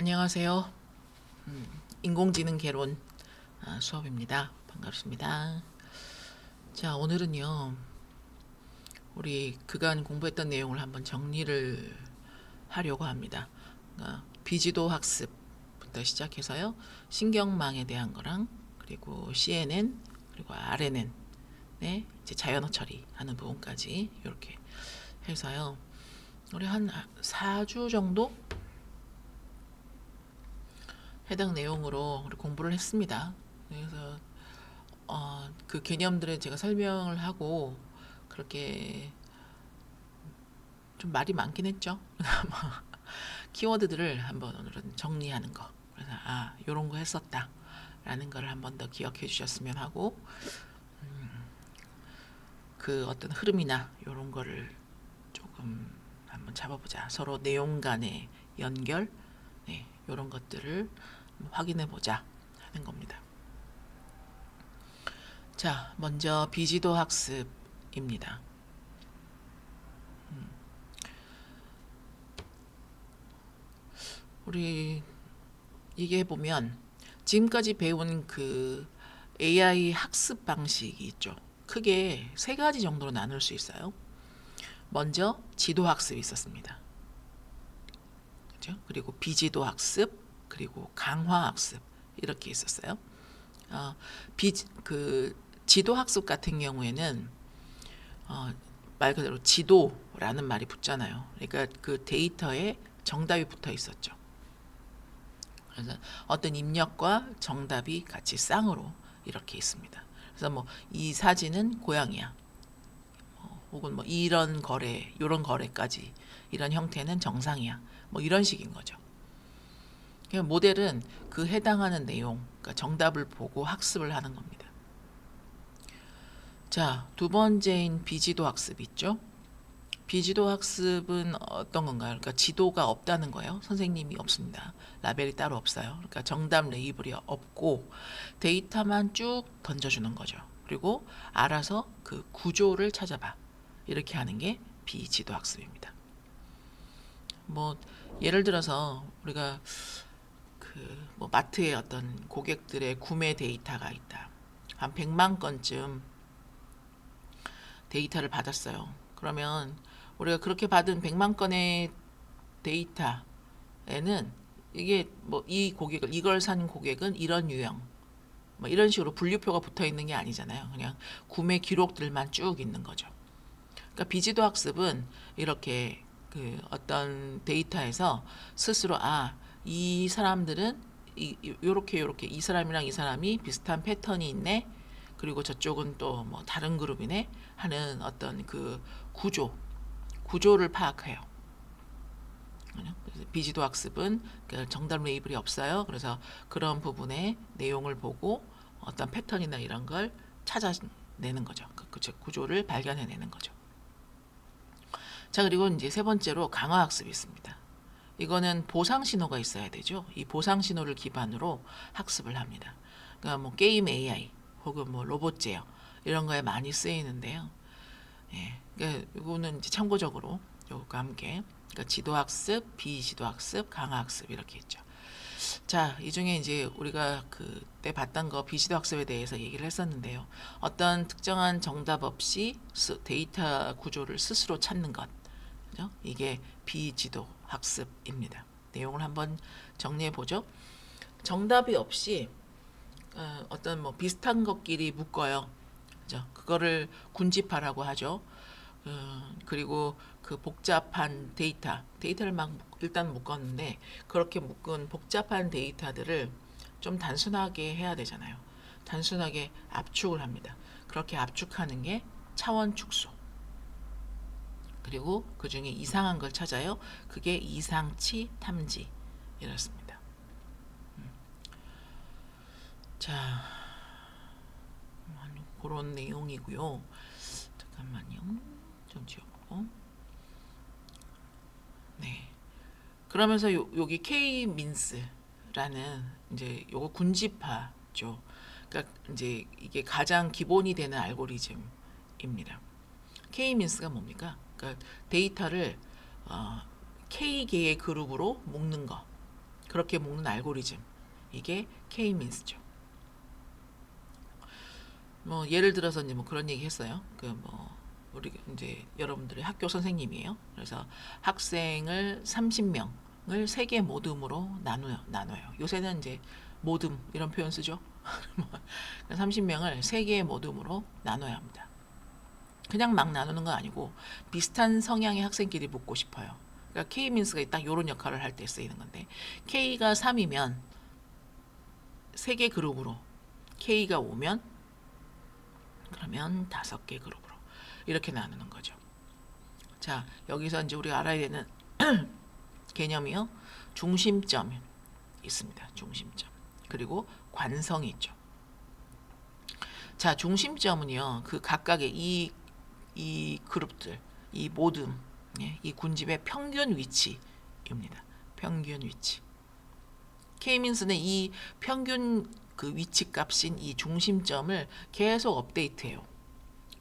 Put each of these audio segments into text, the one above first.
안녕하세요. 인공지능 개론 수업입니다. 반갑습니다. 자, 오늘은요, 우리 그간 공부했던 내용을 한번 정리를 하려고 합니다. 비지도 학습부터 시작해서요, 신경망에 대한 거랑, 그리고 CNN, 그리고 RNN, 네, 이제 자연어 처리하는 부분까지 이렇게 해서요, 우리 한 4주 정도 해당 내용으로 우리 공부를 했습니다. 그래서 그 개념들을 제가 설명을 하고 그렇게 좀 말이 많긴 했죠. 키워드들을 한번 오늘은 정리하는 거. 그래서 요런 거 했었다 라는 거를 한번 더 기억해 주셨으면 하고, 그 어떤 흐름이나 요런 거를 조금 한번 잡아보자. 서로 내용 간의 연결, 네, 요런 것들을 확인해 보자 하는 겁니다. 자, 먼저 비지도 학습입니다. 우리 얘기해 보면 지금까지 배운 그 AI 학습 방식이 있죠. 크게 세 가지 정도로 나눌 수 있어요. 먼저 지도 학습이 있었습니다. 그죠? 그리고 비지도 학습, 그리고 강화 학습 이렇게 있었어요. 어, 그 지도 학습 같은 경우에는 말 그대로 지도라는 말이 붙잖아요. 그러니까 그 데이터에 정답이 붙어 있었죠. 그래서 어떤 입력과 정답이 같이 쌍으로 이렇게 있습니다. 그래서 뭐 이 사진은 고양이야. 혹은 뭐 이런 거래, 이런 거래까지 이런 형태는 정상이야. 뭐 이런 식인 거죠. 그러니까 모델은 그 해당하는 내용, 그러니까 정답을 보고 학습을 하는 겁니다. 자, 두 번째인 비지도 학습 있죠? 비지도 학습은 어떤 건가요? 그러니까 지도가 없다는 거예요. 선생님이 없습니다. 라벨이 따로 없어요. 그러니까 정답 레이블이 없고 데이터만 쭉 던져주는 거죠. 그리고 알아서 그 구조를 찾아봐. 이렇게 하는 게 비지도 학습입니다. 뭐 예를 들어서 우리가 그 뭐 마트에 어떤 고객들의 구매 데이터가 있다. 한 100만 건쯤 데이터를 받았어요. 그러면 우리가 그렇게 받은 100만 건의 데이터에는 이게 뭐 이 고객을 이걸 산 고객은 이런 유형 뭐 이런 식으로 분류표가 붙어 있는 게 아니잖아요. 그냥 구매 기록들만 쭉 있는 거죠. 그러니까 비지도 학습은 이렇게 그 어떤 데이터에서 스스로 이 사람들은 요렇게 이 사람이랑 이 사람이 비슷한 패턴이 있네. 그리고 저쪽은 또 뭐 다른 그룹이네 하는 어떤 그 구조를 파악해요. 비지도 학습은 그 정답 레이블이 없어요. 그래서 그런 부분의 내용을 보고 어떤 패턴이나 이런 걸 찾아내는 거죠. 그 구조를 발견해내는 거죠. 자, 그리고 이제 세 번째로 강화 학습이 있습니다. 이거는 보상 신호가 있어야 되죠. 이 보상 신호를 기반으로 학습을 합니다. 그러니까 뭐 게임 AI 혹은 뭐 로봇 제어 이런 거에 많이 쓰이는데요. 예, 그러니까 이거는 이제 참고적으로 요거과 함께 그러니까 지도 학습, 비지도 학습, 강화 학습 이렇게 있죠. 자, 이 중에 이제 우리가 그때 봤던 거 비지도 학습에 대해서 얘기를 했었는데요. 어떤 특정한 정답 없이 데이터 구조를 스스로 찾는 것. 그죠? 이게 비지도 학습입니다. 내용을 한번 정리해 보죠. 정답이 없이 어떤 뭐 비슷한 것끼리 묶어요. 그죠? 그거를 군집하라고 하죠. 그리고 그 복잡한 데이터를 막 일단 묶었는데 그렇게 묶은 복잡한 데이터들을 좀 단순하게 해야 되잖아요. 단순하게 압축을 합니다. 그렇게 압축하는 게 차원 축소. 그리고 그 중에 이상한 걸 찾아요. 그게 이상치 탐지. 이렇습니다. 자, 그런 내용이고요. 잠깐만요. 좀 지워보고. 네. 그러면서 여기 K-민스라는 이제 요거 군집하죠. 그러니까 이제 이게 가장 기본이 되는 알고리즘입니다. K-민스가 뭡니까? 그러니까 데이터를 K개의 그룹으로 묶는 거. 그렇게 묶는 알고리즘. 이게 K-민스죠. 뭐 예를 들어서 이제 뭐 그런 얘기 했어요. 그 뭐 우리 이제 여러분들의 학교 선생님이에요. 그래서 학생을 30명을 세 개 모듬으로 나눠요. 요새는 이제 모듬 이런 표현 쓰죠. 30명을 세 개의 모듬으로 나눠야 합니다. 그냥 막 나누는 건 아니고 비슷한 성향의 학생끼리 묶고 싶어요. 그러니까 K-민스가 딱 이런 역할을 할 때 쓰이는 건데 K가 3이면 세 개 그룹으로 K가 5면 그러면 5개 그룹으로 이렇게 나누는 거죠. 자, 여기서 이제 우리가 알아야 되는 개념이요. 중심점이 있습니다. 중심점. 그리고 관성이 있죠. 자, 중심점은요. 그 각각의 이 그룹들, 이 모듬, 이 군집의 평균 위치입니다. 평균 위치. K-민스는 이 평균 그 위치 값인 이 중심점을 계속 업데이트해요.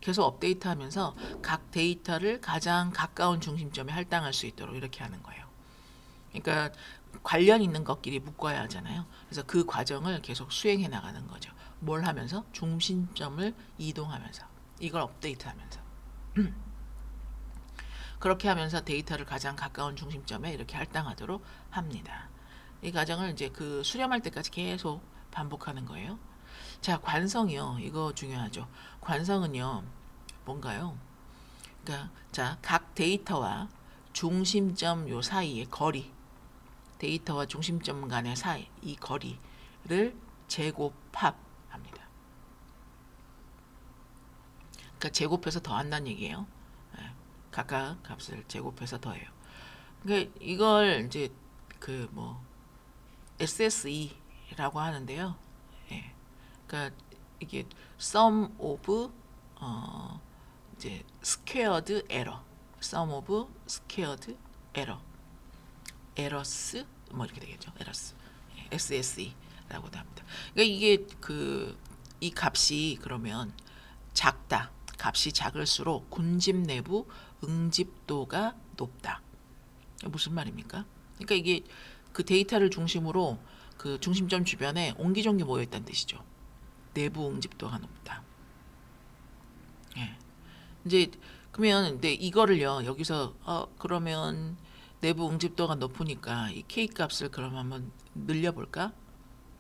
계속 업데이트하면서 각 데이터를 가장 가까운 중심점에 할당할 수 있도록 이렇게 하는 거예요. 그러니까 관련 있는 것끼리 묶어야 하잖아요. 그래서 그 과정을 계속 수행해 나가는 거죠. 뭘 하면서? 중심점을 이동하면서 이걸 업데이트하면서 그렇게 하면서 데이터를 가장 가까운 중심점에 이렇게 할당하도록 합니다. 이 과정을 이제 그 수렴할 때까지 계속 반복하는 거예요. 자, 관성이요. 이거 중요하죠. 관성은요. 뭔가요? 그러니까 자, 각 데이터와 중심점 요 사이의 거리, 데이터와 중심점 간의 사이, 이 거리를 제곱합합니다. 그러니까 제곱해서 더한다는 얘기예요. 각각 값을 제곱해서 더해요. 그러니까 이걸 이제 그 뭐 SSE라고 하는데요. 예. 그러니까 이게 sum of 이제 squared error, sum of squared error, errors 뭐 이렇게 되겠죠. errors, SSE라고도 합니다. 그러니까 이게 그 이 값이 그러면 작다. 값이 작을수록 군집 내부 응집도가 높다. 무슨 말입니까? 그러니까 이게 그 데이터를 중심으로 그 중심점 주변에 옹기종기 모여 있다는 뜻이죠. 내부 응집도가 높다. 예. 이제 그러면 근데 이거를요 여기서 그러면 내부 응집도가 높으니까 이 K 값을 그럼 한번 늘려볼까?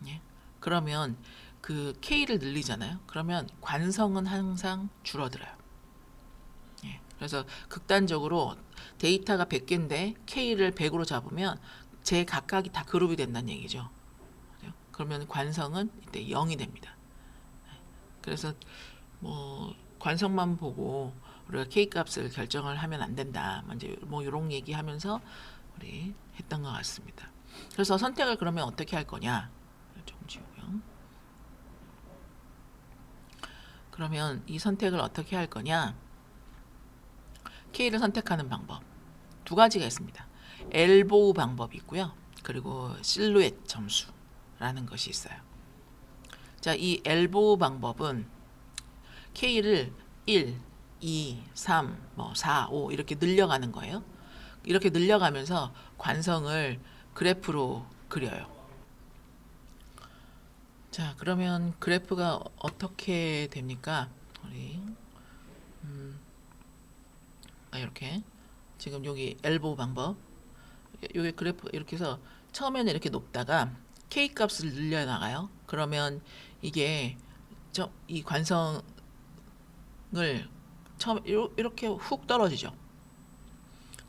예. 그러면 그 K를 늘리잖아요. 그러면 관성은 항상 줄어들어요. 예. 그래서 극단적으로 데이터가 100개인데 K를 100으로 잡으면 제 각각이 다 그룹이 된다는 얘기죠. 그러면 관성은 이때 0이 됩니다. 그래서 뭐 관성만 보고 우리가 K 값을 결정을 하면 안 된다. 이제 뭐 이런 얘기하면서 우리 했던 것 같습니다. 그래서 선택을 그러면 어떻게 할 거냐? 좀 지우고요. 그러면 이 선택을 어떻게 할 거냐? K를 선택하는 방법 두 가지가 있습니다. 엘보우 방법이 있고요. 그리고 실루엣 점수라는 것이 있어요. 자, 이 엘보우 방법은 K를 1, 2, 3, 뭐 4, 5 이렇게 늘려가는 거예요. 이렇게 늘려가면서 관성을 그래프로 그려요. 자, 그러면 그래프가 어떻게 됩니까? 우리 이렇게 지금 여기 엘보우 방법 여기 그래프 이렇게 해서 처음에는 이렇게 높다가 K 값을 늘려 나가요. 그러면 이게 이 관성을 처음 이렇게 훅 떨어지죠.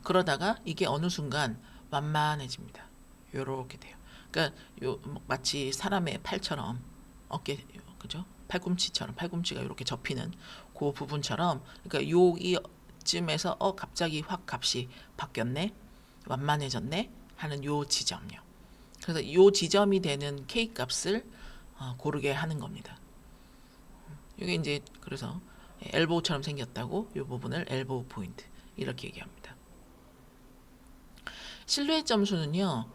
그러다가 이게 어느 순간 완만해집니다. 요렇게 돼요. 그러니까 요 마치 사람의 팔처럼 어깨 그죠? 팔꿈치처럼 팔꿈치가 이렇게 접히는 그 부분처럼 그러니까 여기쯤에서 갑자기 확 값이 바뀌었네. 완만해졌네 하는 요 지점요. 그래서 요 지점이 되는 K 값을 고르게 하는 겁니다. 이게 이제 그래서 엘보우처럼 생겼다고 이 부분을 엘보우 포인트 이렇게 얘기합니다. 실루엣 점수는요.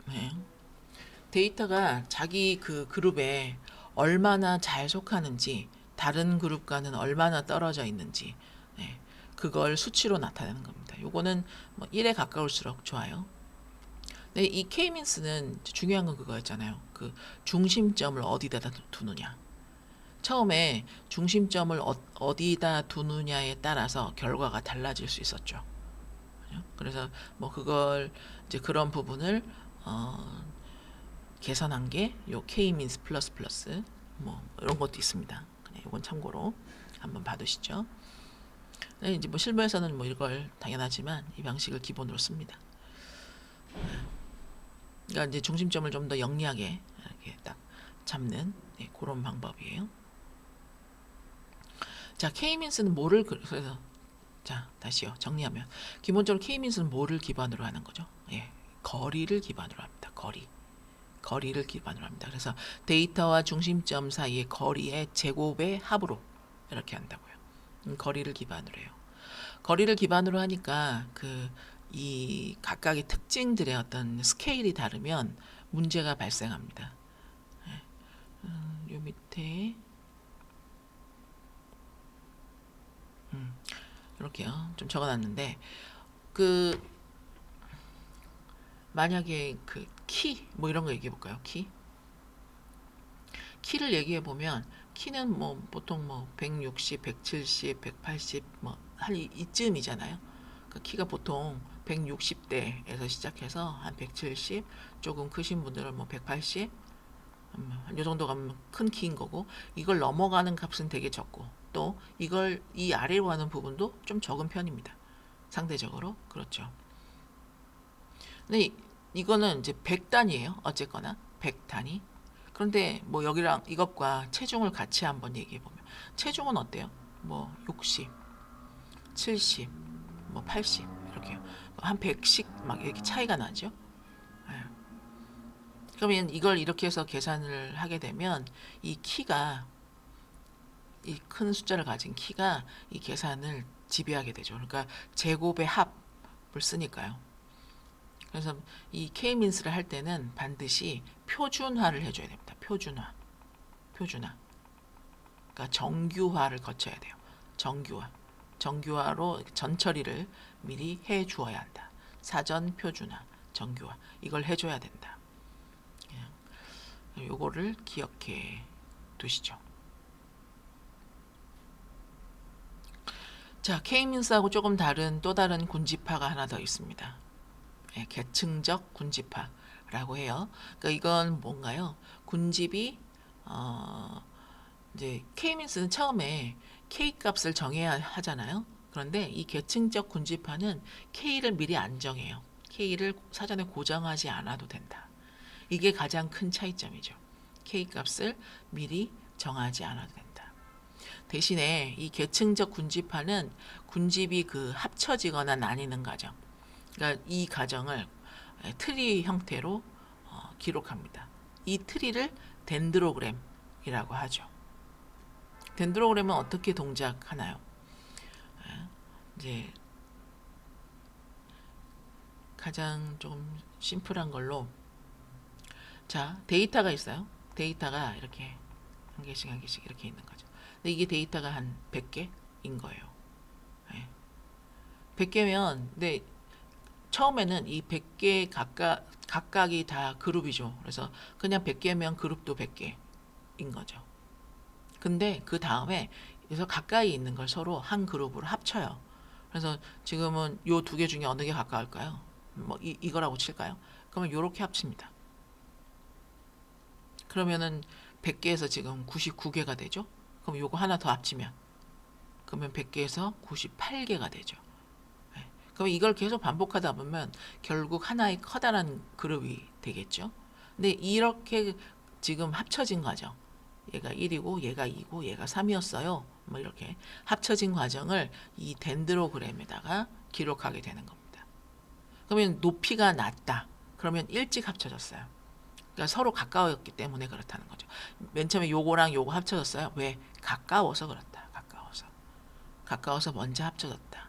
네. 데이터가 자기 그 그룹에 얼마나 잘 속하는지 다른 그룹과는 얼마나 떨어져 있는지 네. 그걸 수치로 나타내는 겁니다. 요거는 뭐 1에 가까울수록 좋아요. 근데 이 K민스는 중요한 건 그거였잖아요. 그 중심점을 어디다 두느냐. 처음에 중심점을 어디다 두느냐에 따라서 결과가 달라질 수 있었죠. 그래서 뭐 그걸 이제 그런 부분을 개선한 게 요 K민스 플러스 플러스 뭐 이런 것도 있습니다. 그냥 이건 참고로 한번 봐두시죠. 네, 이제 뭐 실무에서는 뭐 이걸 당연하지만 이 방식을 기본으로 씁니다. 그러니까 이제 중심점을 좀 더 영리하게 이렇게 딱 잡는 그런 방법이에요. 자, K민스는 뭐를 그래서 자 다시요 정리하면 기본적으로 K민스는 뭐를 기반으로 하는 거죠? 예, 거리를 기반으로 합니다. 거리를 기반으로 합니다. 그래서 데이터와 중심점 사이의 거리의 제곱의 합으로 이렇게 한다고요. 거리를 기반으로 해요. 거리를 기반으로 하니까 이 각각의 특징들의 어떤 스케일이 다르면 문제가 발생합니다. 요 밑에 이렇게요. 좀 적어놨는데 만약에 키 뭐 이런 거 얘기해 볼까요? 키를 얘기해 보면 키는 뭐 보통 뭐 160, 170, 180 뭐 한 이쯤이잖아요. 그 키가 보통 160대에서 시작해서 한 170, 조금 크신 분들은 뭐 180, 이 정도 가면 큰 키인 거고, 이걸 넘어가는 값은 되게 적고, 또 이걸 이 아래로 하는 부분도 좀 적은 편입니다. 상대적으로 그렇죠. 근데 이거는 이제 100단위예요. 어쨌거나 100단위. 그런데 뭐 여기랑 이것과 체중을 같이 한번 얘기해 보면 체중은 어때요? 뭐 60, 70, 뭐 80 이렇게요. 한 100씩 막 이렇게 차이가 나죠. 예. 그러면 이걸 이렇게 해서 계산을 하게 되면 이 키가 이 큰 숫자를 가진 키가 이 계산을 지배하게 되죠. 그러니까 제곱의 합을 쓰니까요. 그래서 이 K민스를 할 때는 반드시 표준화를 해줘야 됩니다. 표준화. 그러니까 정규화를 거쳐야 돼요. 정규화로 전처리를 미리 해 주어야 한다. 사전 표준화, 정규화. 이걸 해줘야 된다. 요거를 기억해 두시죠. 자, K민스하고 조금 다른 또 다른 군집화가 하나 더 있습니다. 계층적 군집화라고 해요. 그러니까 이건 뭔가요? 군집이 이제 K민스는 처음에 K 값을 정해야 하잖아요. 그런데 이 계층적 군집화는 K를 미리 안 정해요. K를 사전에 고정하지 않아도 된다. 이게 가장 큰 차이점이죠. K 값을 미리 정하지 않아도 된다. 대신에 이 계층적 군집화는 군집이 합쳐지거나 나뉘는 과정. 그러니까 이 과정을 트리 형태로 기록합니다. 이 트리를 덴드로그램이라고 하죠. 덴드로그램은 어떻게 동작하나요? 이제 가장 좀 심플한 걸로, 자, 데이터가 있어요. 데이터가 이렇게 한 개씩 이렇게 있는 거죠. 근데 이게 데이터가 한 100개인 거예요. 100개면 근데 처음에는 이 100개 각각이 다 그룹이죠. 그래서 그냥 100개면 그룹도 100개인 거죠. 근데 그 다음에 그래서 가까이 있는 걸 서로 한 그룹으로 합쳐요. 그래서 지금은 요 두 개 중에 어느 게 가까울까요? 뭐 이거라고 칠까요? 그러면 요렇게 합칩니다. 그러면은 100개에서 지금 99개가 되죠. 그럼 요거 하나 더 합치면 그러면 100개에서 98개가 되죠. 그럼 이걸 계속 반복하다 보면 결국 하나의 커다란 그룹이 되겠죠. 근데 이렇게 지금 합쳐진 과정, 얘가 1이고 얘가 2고 얘가 3이었어요. 뭐 이렇게 합쳐진 과정을 이 덴드로그램에다가 기록하게 되는 겁니다. 그러면 높이가 낮다. 그러면 일찍 합쳐졌어요. 그러니까 서로 가까웠기 때문에 그렇다는 거죠. 맨 처음에 요거랑 요거 합쳐졌어요. 왜? 가까워서 그렇다. 가까워서 먼저 합쳐졌다.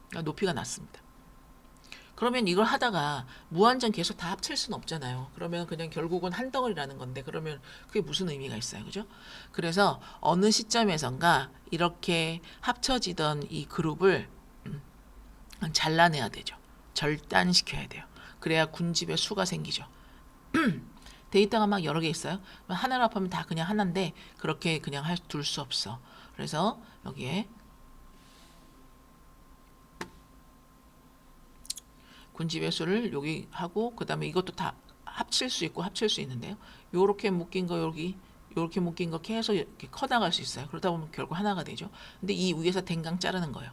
그러니까 높이가 낮습니다. 그러면 이걸 하다가 무한정 계속 다 합칠 수는 없잖아요. 그러면 그냥 결국은 한 덩어리라는 건데 그러면 그게 무슨 의미가 있어요. 그죠? 그래서 어느 시점에선가 이렇게 합쳐지던 이 그룹을 잘라내야 되죠. 절단시켜야 돼요. 그래야 군집의 수가 생기죠. 데이터가 막 여러 개 있어요. 하나로 합하면 다 그냥 하나인데 그렇게 그냥 둘 수 없어. 그래서 여기에 군집의 수를 여기 하고 그다음에 이것도 다 합칠 수 있고 합칠 수 있는데요. 요렇게 묶인 거 여기 요렇게 묶인 거 계속 이렇게 커나갈 수 있어요. 그러다 보면 결국 하나가 되죠. 근데 이 위에서 댕강 자르는 거예요.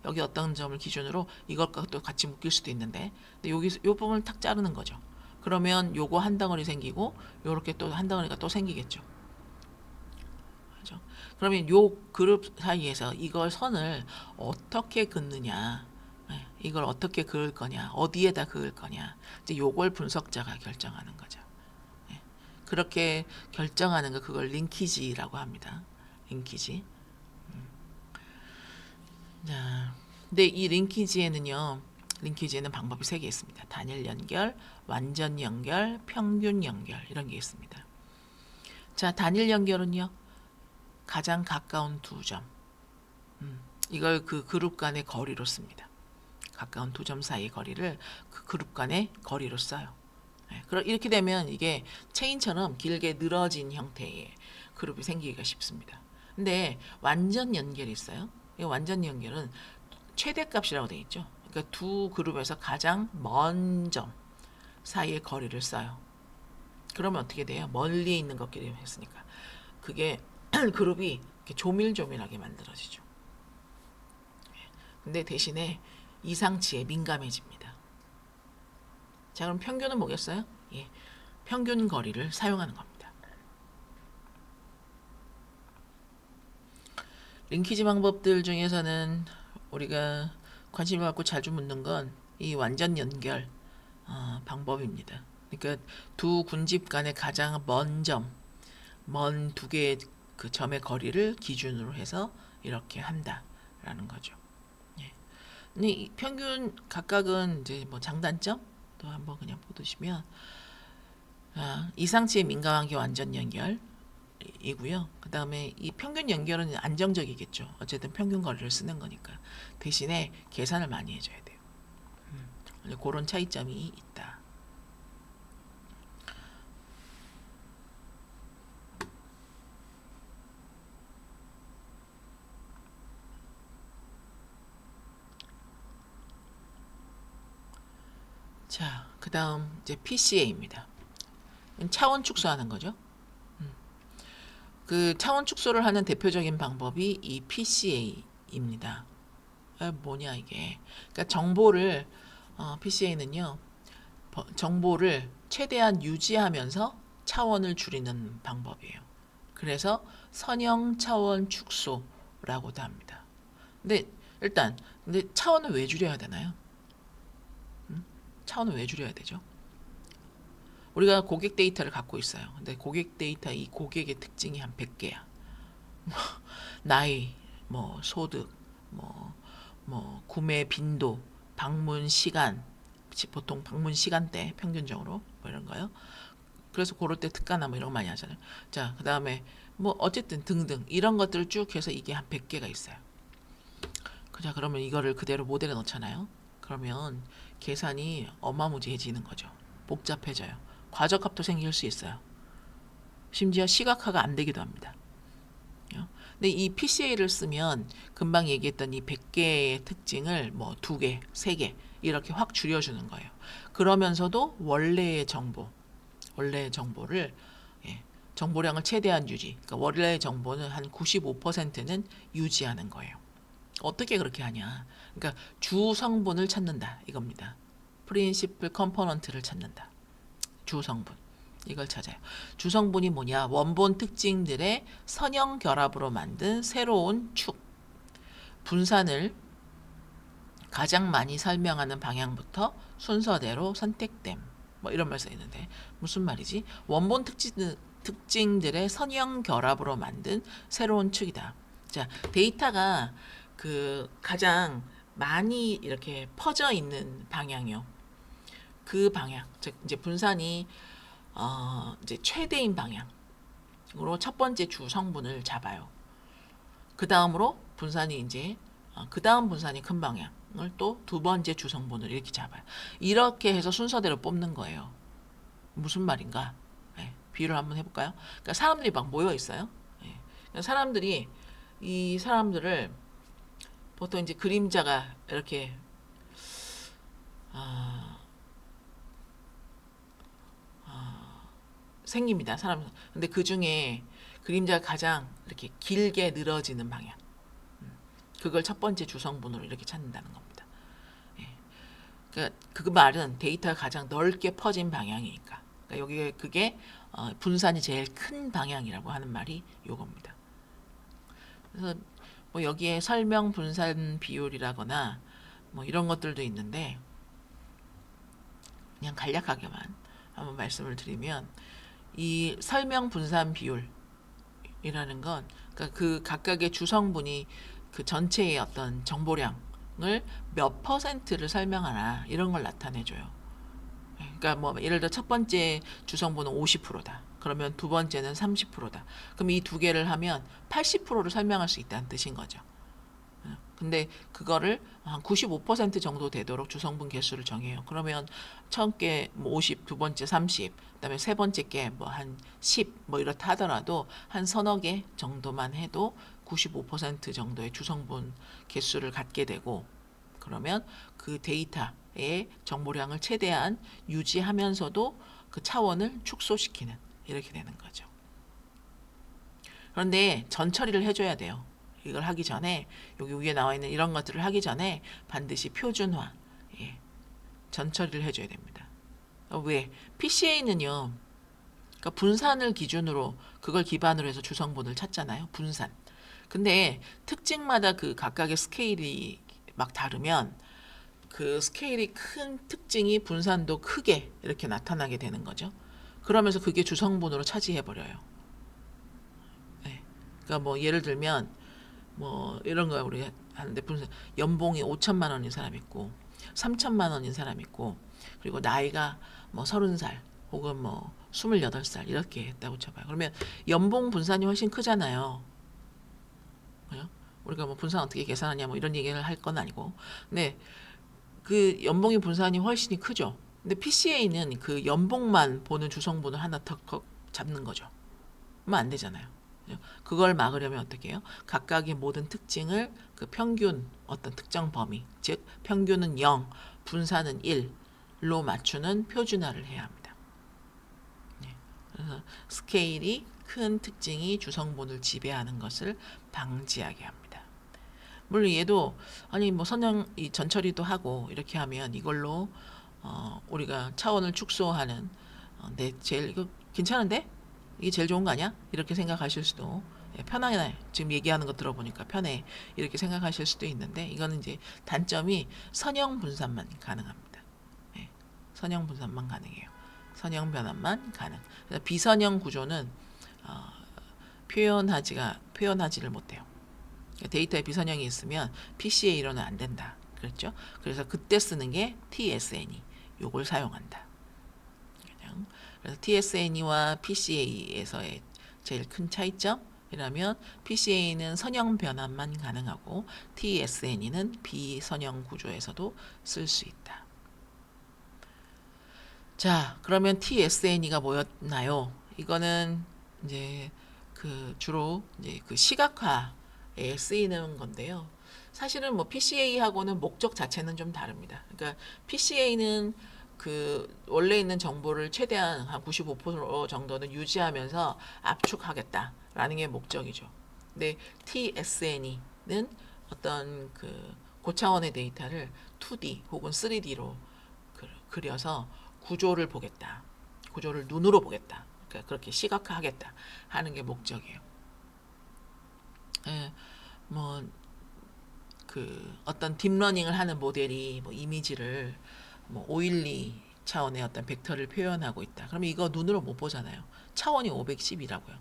여기 어떤 점을 기준으로 이것과 또 같이 묶일 수도 있는데 근데 여기서 요 부분을 탁 자르는 거죠. 그러면 요거 한 덩어리 생기고 요렇게 또 한 덩어리가 또 생기겠죠. 그렇죠? 그러면 요 그룹 사이에서 이걸 선을 어떻게 긋느냐, 이걸 어떻게 그을 거냐, 어디에다 그을 거냐, 이제 요걸 분석자가 결정하는 거죠. 그렇게 결정하는 거 그걸 링키지라고 합니다. 링키지. 자, 근데 이 링키지에는 방법이 3개 있습니다. 단일 연결, 완전 연결, 평균 연결 이런 게 있습니다. 자, 단일 연결은요. 가장 가까운 2점. 이걸 그 그룹 간의 거리로 씁니다. 가까운 2점 사이의 거리를 그 그룹 간의 거리로 써요. 이렇게 되면 이게 체인처럼 길게 늘어진 형태의 그룹이 생기기가 쉽습니다. 근데 완전 연결이 있어요. 이 완전 연결은 최대값이라고 되어 있죠. 그러니까 두 그룹에서 가장 먼 점 사이의 거리를 써요. 그러면 어떻게 돼요? 멀리 있는 것끼리 했으니까 그게 그룹이 이렇게 조밀조밀하게 만들어지죠. 근데 대신에 이상치에 민감해집니다. 자, 그럼 평균은 뭐겠어요? 예, 평균 거리를 사용하는 겁니다. 링키지 방법들 중에서는 우리가 관심을 갖고 자주 묻는 건 이 완전 연결 방법입니다. 그러니까 두 군집 간의 가장 먼 점, 먼 두 개의 그 점의 거리를 기준으로 해서 이렇게 한다라는 거죠. 예. 근데 이 평균 각각은 이제 뭐 장단점 또 한번 그냥 보시면 이상치에 민감한 게 완전 연결이고요. 그 다음에 이 평균 연결은 안정적이겠죠. 어쨌든 평균 거리를 쓰는 거니까 대신에 계산을 많이 해줘야 돼요. 그런 차이점이 있다. 자, 그 다음 이제 PCA입니다. 차원 축소하는 거죠. 그 차원 축소를 하는 대표적인 방법이 이 PCA입니다. 뭐냐 이게? 그러니까 정보를 PCA는요. 정보를 최대한 유지하면서 차원을 줄이는 방법이에요. 그래서 선형 차원 축소라고도 합니다. 근데 일단 근데 차원을 왜 줄여야 되나요? 차원을 왜 줄여야 되죠? 우리가 고객 데이터를 갖고 있어요. 근데 고객 데이터 이 고객의 특징이 한 100개야. 나이, 뭐 소득, 뭐 구매 빈도, 방문 시간, 보통 방문 시간대 평균적으로 뭐 이런 거요. 그래서 그럴 때 특가나 뭐 이런 거 많이 하잖아요. 자, 그다음에 뭐 어쨌든 등등 이런 것들을 쭉 해서 이게 한 100개가 있어요. 자, 그러면 이거를 그대로 모델에 넣잖아요. 그러면 계산이 어마무지해지는 거죠. 복잡해져요. 과적합도 생길 수 있어요. 심지어 시각화가 안 되기도 합니다. 근데 이 PCA를 쓰면 금방 얘기했던 이 100개의 특징을 뭐 2개, 3개 이렇게 확 줄여주는 거예요. 그러면서도 원래의 정보를 정보량을 최대한 유지. 그러니까 원래의 정보는 한 95%는 유지하는 거예요. 어떻게 그렇게 하냐? 그러니까 주 성분을 찾는다 이겁니다. 프린시플 컴포넌트를 찾는다. 주 성분. 이걸 찾아요. 주 성분이 뭐냐? 원본 특징들의 선형 결합으로 만든 새로운 축. 분산을 가장 많이 설명하는 방향부터 순서대로 선택됨. 뭐 이런 말 써 있는데 무슨 말이지? 원본 특징들의 선형 결합으로 만든 새로운 축이다. 자, 데이터가 그 가장 많이 이렇게 퍼져 있는 방향이요. 그 방향, 즉 이제 분산이 이제 최대인 방향으로 첫 번째 주 성분을 잡아요. 그 다음으로 분산이 이제 그 다음 분산이 큰 방향을 또 두 번째 주 성분을 이렇게 잡아요. 이렇게 해서 순서대로 뽑는 거예요. 무슨 말인가? 네, 비유를 한번 해볼까요? 그러니까 사람들이 막 모여 있어요. 네, 그러니까 사람들이 이 사람들을 보통 이제 그림자가 이렇게 아, 생깁니다. 사람. 근데 그 중에 그림자가 가장 이렇게 길게 늘어지는 방향. 그걸 첫 번째 주성분으로 이렇게 찾는다는 겁니다. 예. 그러니까 그 말은 데이터가 가장 넓게 퍼진 방향이니까. 그러니까 여기 그게 분산이 제일 큰 방향이라고 하는 말이 요겁니다. 그래서 뭐 여기에 설명 분산 비율이라거나 뭐 이런 것들도 있는데 그냥 간략하게만 한번 말씀을 드리면 이 설명 분산 비율이라는 건 그러니까 그 각각의 주성분이 그 전체의 어떤 정보량을 몇 퍼센트를 설명하나 이런 걸 나타내줘요. 그러니까 뭐 예를 들어 첫 번째 주성분은 50%다. 그러면 두 번째는 30%다. 그럼 이 두 개를 하면 80%를 설명할 수 있다는 뜻인 거죠. 근데 그거를 한 95% 정도 되도록 주성분 개수를 정해요. 그러면 첫 개 뭐 50, 두 번째 30, 그다음에 세 번째 게 뭐 한 10, 뭐 이렇다 하더라도 한 서너 개 정도만 해도 95% 정도의 주성분 개수를 갖게 되고 그러면 그 데이터의 정보량을 최대한 유지하면서도 그 차원을 축소시키는 이렇게 되는 거죠. 그런데 전 처리를 해줘야 돼요. 이걸 하기 전에 여기 위에 나와 있는 이런 것들을 하기 전에 반드시 표준화, 예, 전 처리를 해줘야 됩니다. 왜? PCA는요. 그러니까 분산을 기준으로 그걸 기반으로 해서 주성분을 찾잖아요. 분산. 근데 특징마다 그 각각의 스케일이 막 다르면 그 스케일이 큰 특징이 분산도 크게 이렇게 나타나게 되는 거죠. 그러면서 그게 주성분으로 차지해 버려요. 네. 그러니까 뭐 예를 들면 뭐 이런 거 우리 하는데 분산 연봉이 5천만 원인 사람 있고 3천만 원인 사람 있고 그리고 나이가 뭐 30살 혹은 뭐 28살 이렇게 했다고 쳐봐요. 그러면 연봉 분산이 훨씬 크잖아요. 그죠? 우리가 뭐 분산 어떻게 계산하냐 뭐 이런 얘기를 할 건 아니고. 근데 그 연봉의 분산이 훨씬 크죠. 근데 PCA는 그 연봉만 보는 주성분을 하나 더 잡는 거죠. 그러면 안 되잖아요. 그걸 막으려면 어떻게 해요? 각각의 모든 특징을 그 평균 어떤 특정 범위, 즉 평균은 0, 분산은 1로 맞추는 표준화를 해야 합니다. 네. 그래서 스케일이 큰 특징이 주성분을 지배하는 것을 방지하게 합니다. 물론 얘도 아니 뭐 선형 이 전처리도 하고 이렇게 하면 이걸로 우리가 차원을 축소하는 내 제일 이거 괜찮은데 이게 제일 좋은 거 아니야? 이렇게 생각하실 수도 편하게 지금 얘기하는 거 들어보니까 편해 이렇게 생각하실 수도 있는데 이거는 이제 단점이 선형 분산만 가능합니다. 네, 선형 분산만 가능해요. 선형 변환만 가능. 그래서 비선형 구조는 어, 표현하지를 못해요. 데이터에 비선형이 있으면 PCA로는 안 된다. 그렇죠? 그래서 그때 쓰는 게 TSNE. 요걸 사용한다. 그래서 TSNE와 PCA에서의 제일 큰 차이점이라면 PCA는 선형 변환만 가능하고 TSNE는 비선형 구조에서도 쓸 수 있다. 자, 그러면 TSNE가 뭐였나요? 이거는 이제 그 주로 이제 그 시각화에 쓰이는 건데요. 사실은 뭐 PCA하고는 목적 자체는 좀 다릅니다. 그러니까 PCA는 그 원래 있는 정보를 최대한 한 95% 정도는 유지하면서 압축하겠다라는 게 목적이죠. 근데 TSNE는 어떤 그 고차원의 데이터를 2D 혹은 3D로 그려서 구조를 보겠다. 구조를 눈으로 보겠다. 그러니까 그렇게 시각화하겠다 하는 게 목적이에요. 예, 뭐 그 어떤 딥러닝을 하는 모델이 뭐 이미지를 뭐 512 차원의 어떤 벡터를 표현하고 있다. 그러면 이거 눈으로 못 보잖아요. 차원이 510이라고요.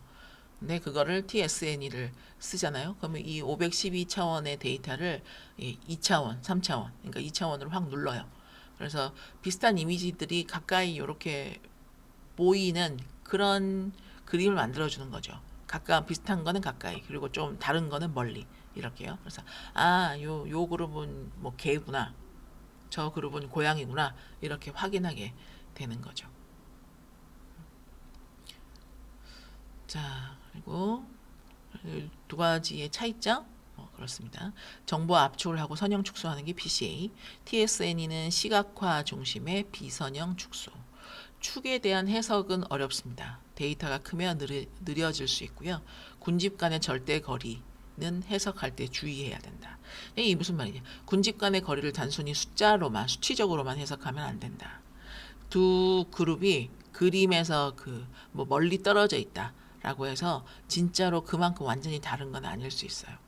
근데 그거를 TSNE를 쓰잖아요. 그러면 이 512차원의 데이터를 2차원, 3차원, 그러니까 2차원으로 확 눌러요. 그래서 비슷한 이미지들이 가까이 이렇게 보이는 그런 그림을 만들어주는 거죠. 비슷한 거는 가까이, 그리고 좀 다른 거는 멀리. 이렇게요. 그래서, 요 그룹은 뭐 개구나. 저 그룹은 고양이구나. 이렇게 확인하게 되는 거죠. 자, 그리고 두 가지의 차이점. 그렇습니다. 정보 압축을 하고 선형 축소하는 게 PCA. TSNE는 시각화 중심의 비선형 축소. 축에 대한 해석은 어렵습니다. 데이터가 크면 느려질 수 있고요. 군집 간의 절대 거리는 해석할 때 주의해야 된다. 이게 무슨 말이냐? 군집 간의 거리를 단순히 숫자로만, 수치적으로만 해석하면 안 된다. 두 그룹이 그림에서 뭐 멀리 떨어져 있다라고 해서 진짜로 그만큼 완전히 다른 건 아닐 수 있어요.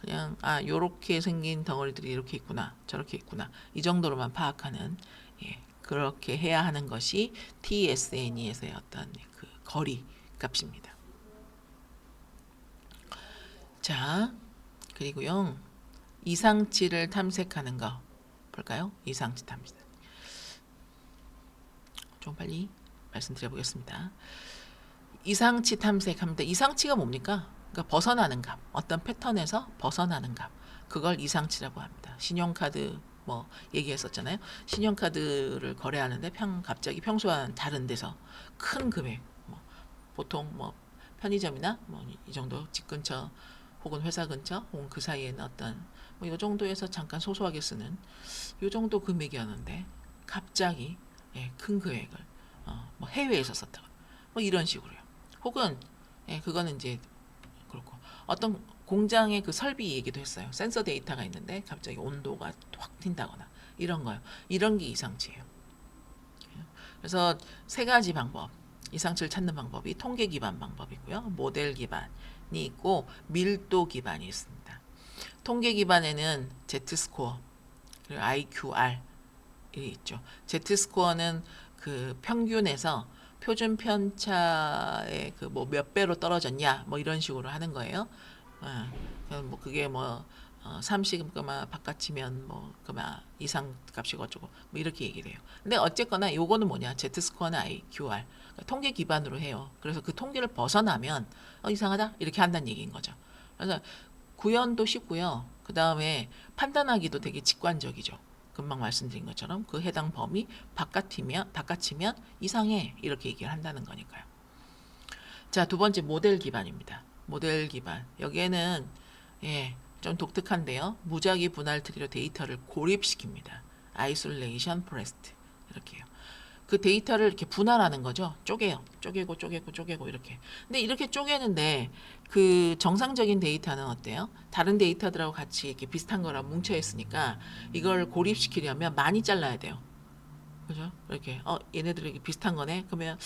그냥 요렇게 생긴 덩어리들이 이렇게 있구나, 저렇게 있구나, 이 정도로만 파악하는, 그렇게 해야 하는 것이 TSNE에서의 어떤 그 거리 값입니다. 자, 그리고요, 이상치를 탐색하는 거 볼까요? 이상치 탐색. 좀 빨리 말씀드려 보겠습니다. 이상치 탐색합니다. 이상치가 뭡니까? 그러니까 벗어나는 값, 어떤 패턴에서 벗어나는 값, 그걸 이상치라고 합니다. 신용카드 뭐 얘기했었잖아요. 신용카드를 거래하는데 갑자기 평소와는 다른 데서 큰 금액, 뭐 보통 뭐 편의점이나 뭐 이 정도 집 근처 혹은 회사 근처 혹은 그 사이에는 어떤 뭐 이 정도에서 잠깐 소소하게 쓰는 이 정도 금액이었는데 갑자기 큰 금액을 뭐 해외에서 썼다가 뭐 이런 식으로요. 혹은 그거는 이제 그렇고 어떤 공장의 그 설비 얘기도 했어요. 센서 데이터가 있는데 갑자기 온도가 확 튄다거나 이런 거요. 이런 게 이상치예요. 그래서 세 가지 방법, 이상치를 찾는 방법이 통계 기반 방법이고요. 모델 기반이 있고 밀도 기반이 있습니다. 통계 기반에는 Z-스코어, 그리고 IQR이 있죠. Z-스코어는 그 평균에서 표준 편차의 그 뭐 몇 배로 떨어졌냐 뭐 이런 식으로 하는 거예요. 뭐 그게 뭐 30, 바깥이면 뭐 이상 값이 어쩌고 뭐 이렇게 얘기를 해요. 근데 어쨌거나 요거는 뭐냐? Z 스코어나 IQR, 그러니까 통계 기반으로 해요. 그래서 그 통계를 벗어나면 이상하다 이렇게 한다는 얘기인 거죠. 그래서 구현도 쉽고요. 그 다음에 판단하기도 되게 직관적이죠. 금방 말씀드린 것처럼 그 해당 범위 바깥이면 이상해 이렇게 얘기를 한다는 거니까요. 자, 두 번째 모델 기반입니다. 모델 기반. 여기에는 좀 독특한데요. 무작위 분할 트리로 데이터를 고립시킵니다. 아이솔레이션 프레스트 이렇게요. 그 데이터를 이렇게 분할하는 거죠. 쪼개고 이렇게. 근데 이렇게 쪼개는데 그 정상적인 데이터는 어때요? 다른 데이터들하고 같이 이렇게 비슷한 거랑 뭉쳐 있으니까 이걸 고립시키려면 많이 잘라야 돼요. 그죠? 이렇게 얘네들이 이렇게 비슷한 거네. 그러면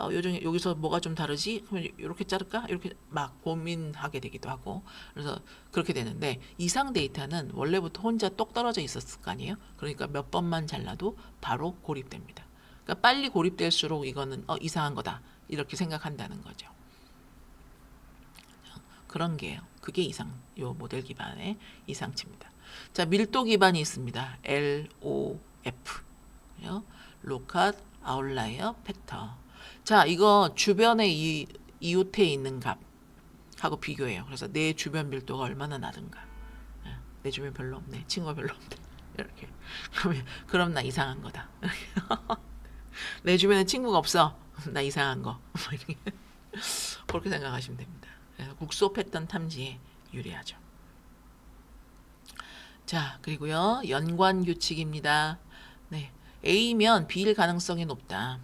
요즘 여기서 뭐가 좀 다르지? 그러면 이렇게 자를까? 이렇게 막 고민하게 되기도 하고. 그래서 그렇게 되는데 이상 데이터는 원래부터 혼자 똑 떨어져 있었을 거 아니에요? 그러니까 몇 번만 잘라도 바로 고립됩니다. 그러니까 빨리 고립될수록 이거는 이상한 거다. 이렇게 생각한다는 거죠. 그런 게요. 그게 요 모델 기반의 이상치입니다. 자, 밀도 기반이 있습니다. LOF. 로컷 아웃라이어 팩터. 자, 이거 주변에 이웃해 있는 값하고 비교해요. 그래서 내 주변 밀도가 얼마나 낮은가. 내 주변 별로 없네. 친구가 별로 없네. 이렇게. 그럼 나 이상한 거다. 내 주변에 친구가 없어. 나 이상한 거. 그렇게 생각하시면 됩니다. 국소 패턴 탐지에 유리하죠. 자, 그리고요. 연관 규칙입니다. 네. A면 B일 가능성이 높다.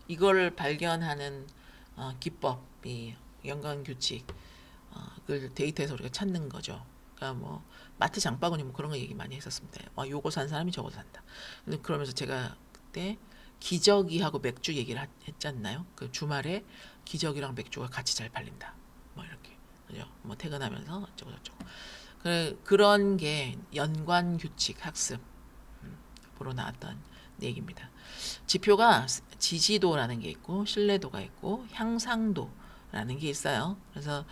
이거를 발견하는 기법이 연관 규칙, 그 데이터에서 우리가 찾는 거죠. 그러니까 뭐 마트 장바구니 뭐 그런 거 얘기 많이 했었습니다. 요거 산 사람이 저거 산다. 근데 그러면서 제가 그때 기저귀하고 맥주 얘기를 했지 않나요? 그 주말에 기저귀랑 맥주가 같이 잘 팔린다. 뭐 이렇게. 그죠? 뭐 퇴근하면서 어쩌고 저쩌고. 그런 게 연관 규칙 학습 보러 나왔던 얘기입니다. 지표가 지지도라는 게 있고 신뢰도가 있고 향상도라는 게 있어요. 그래서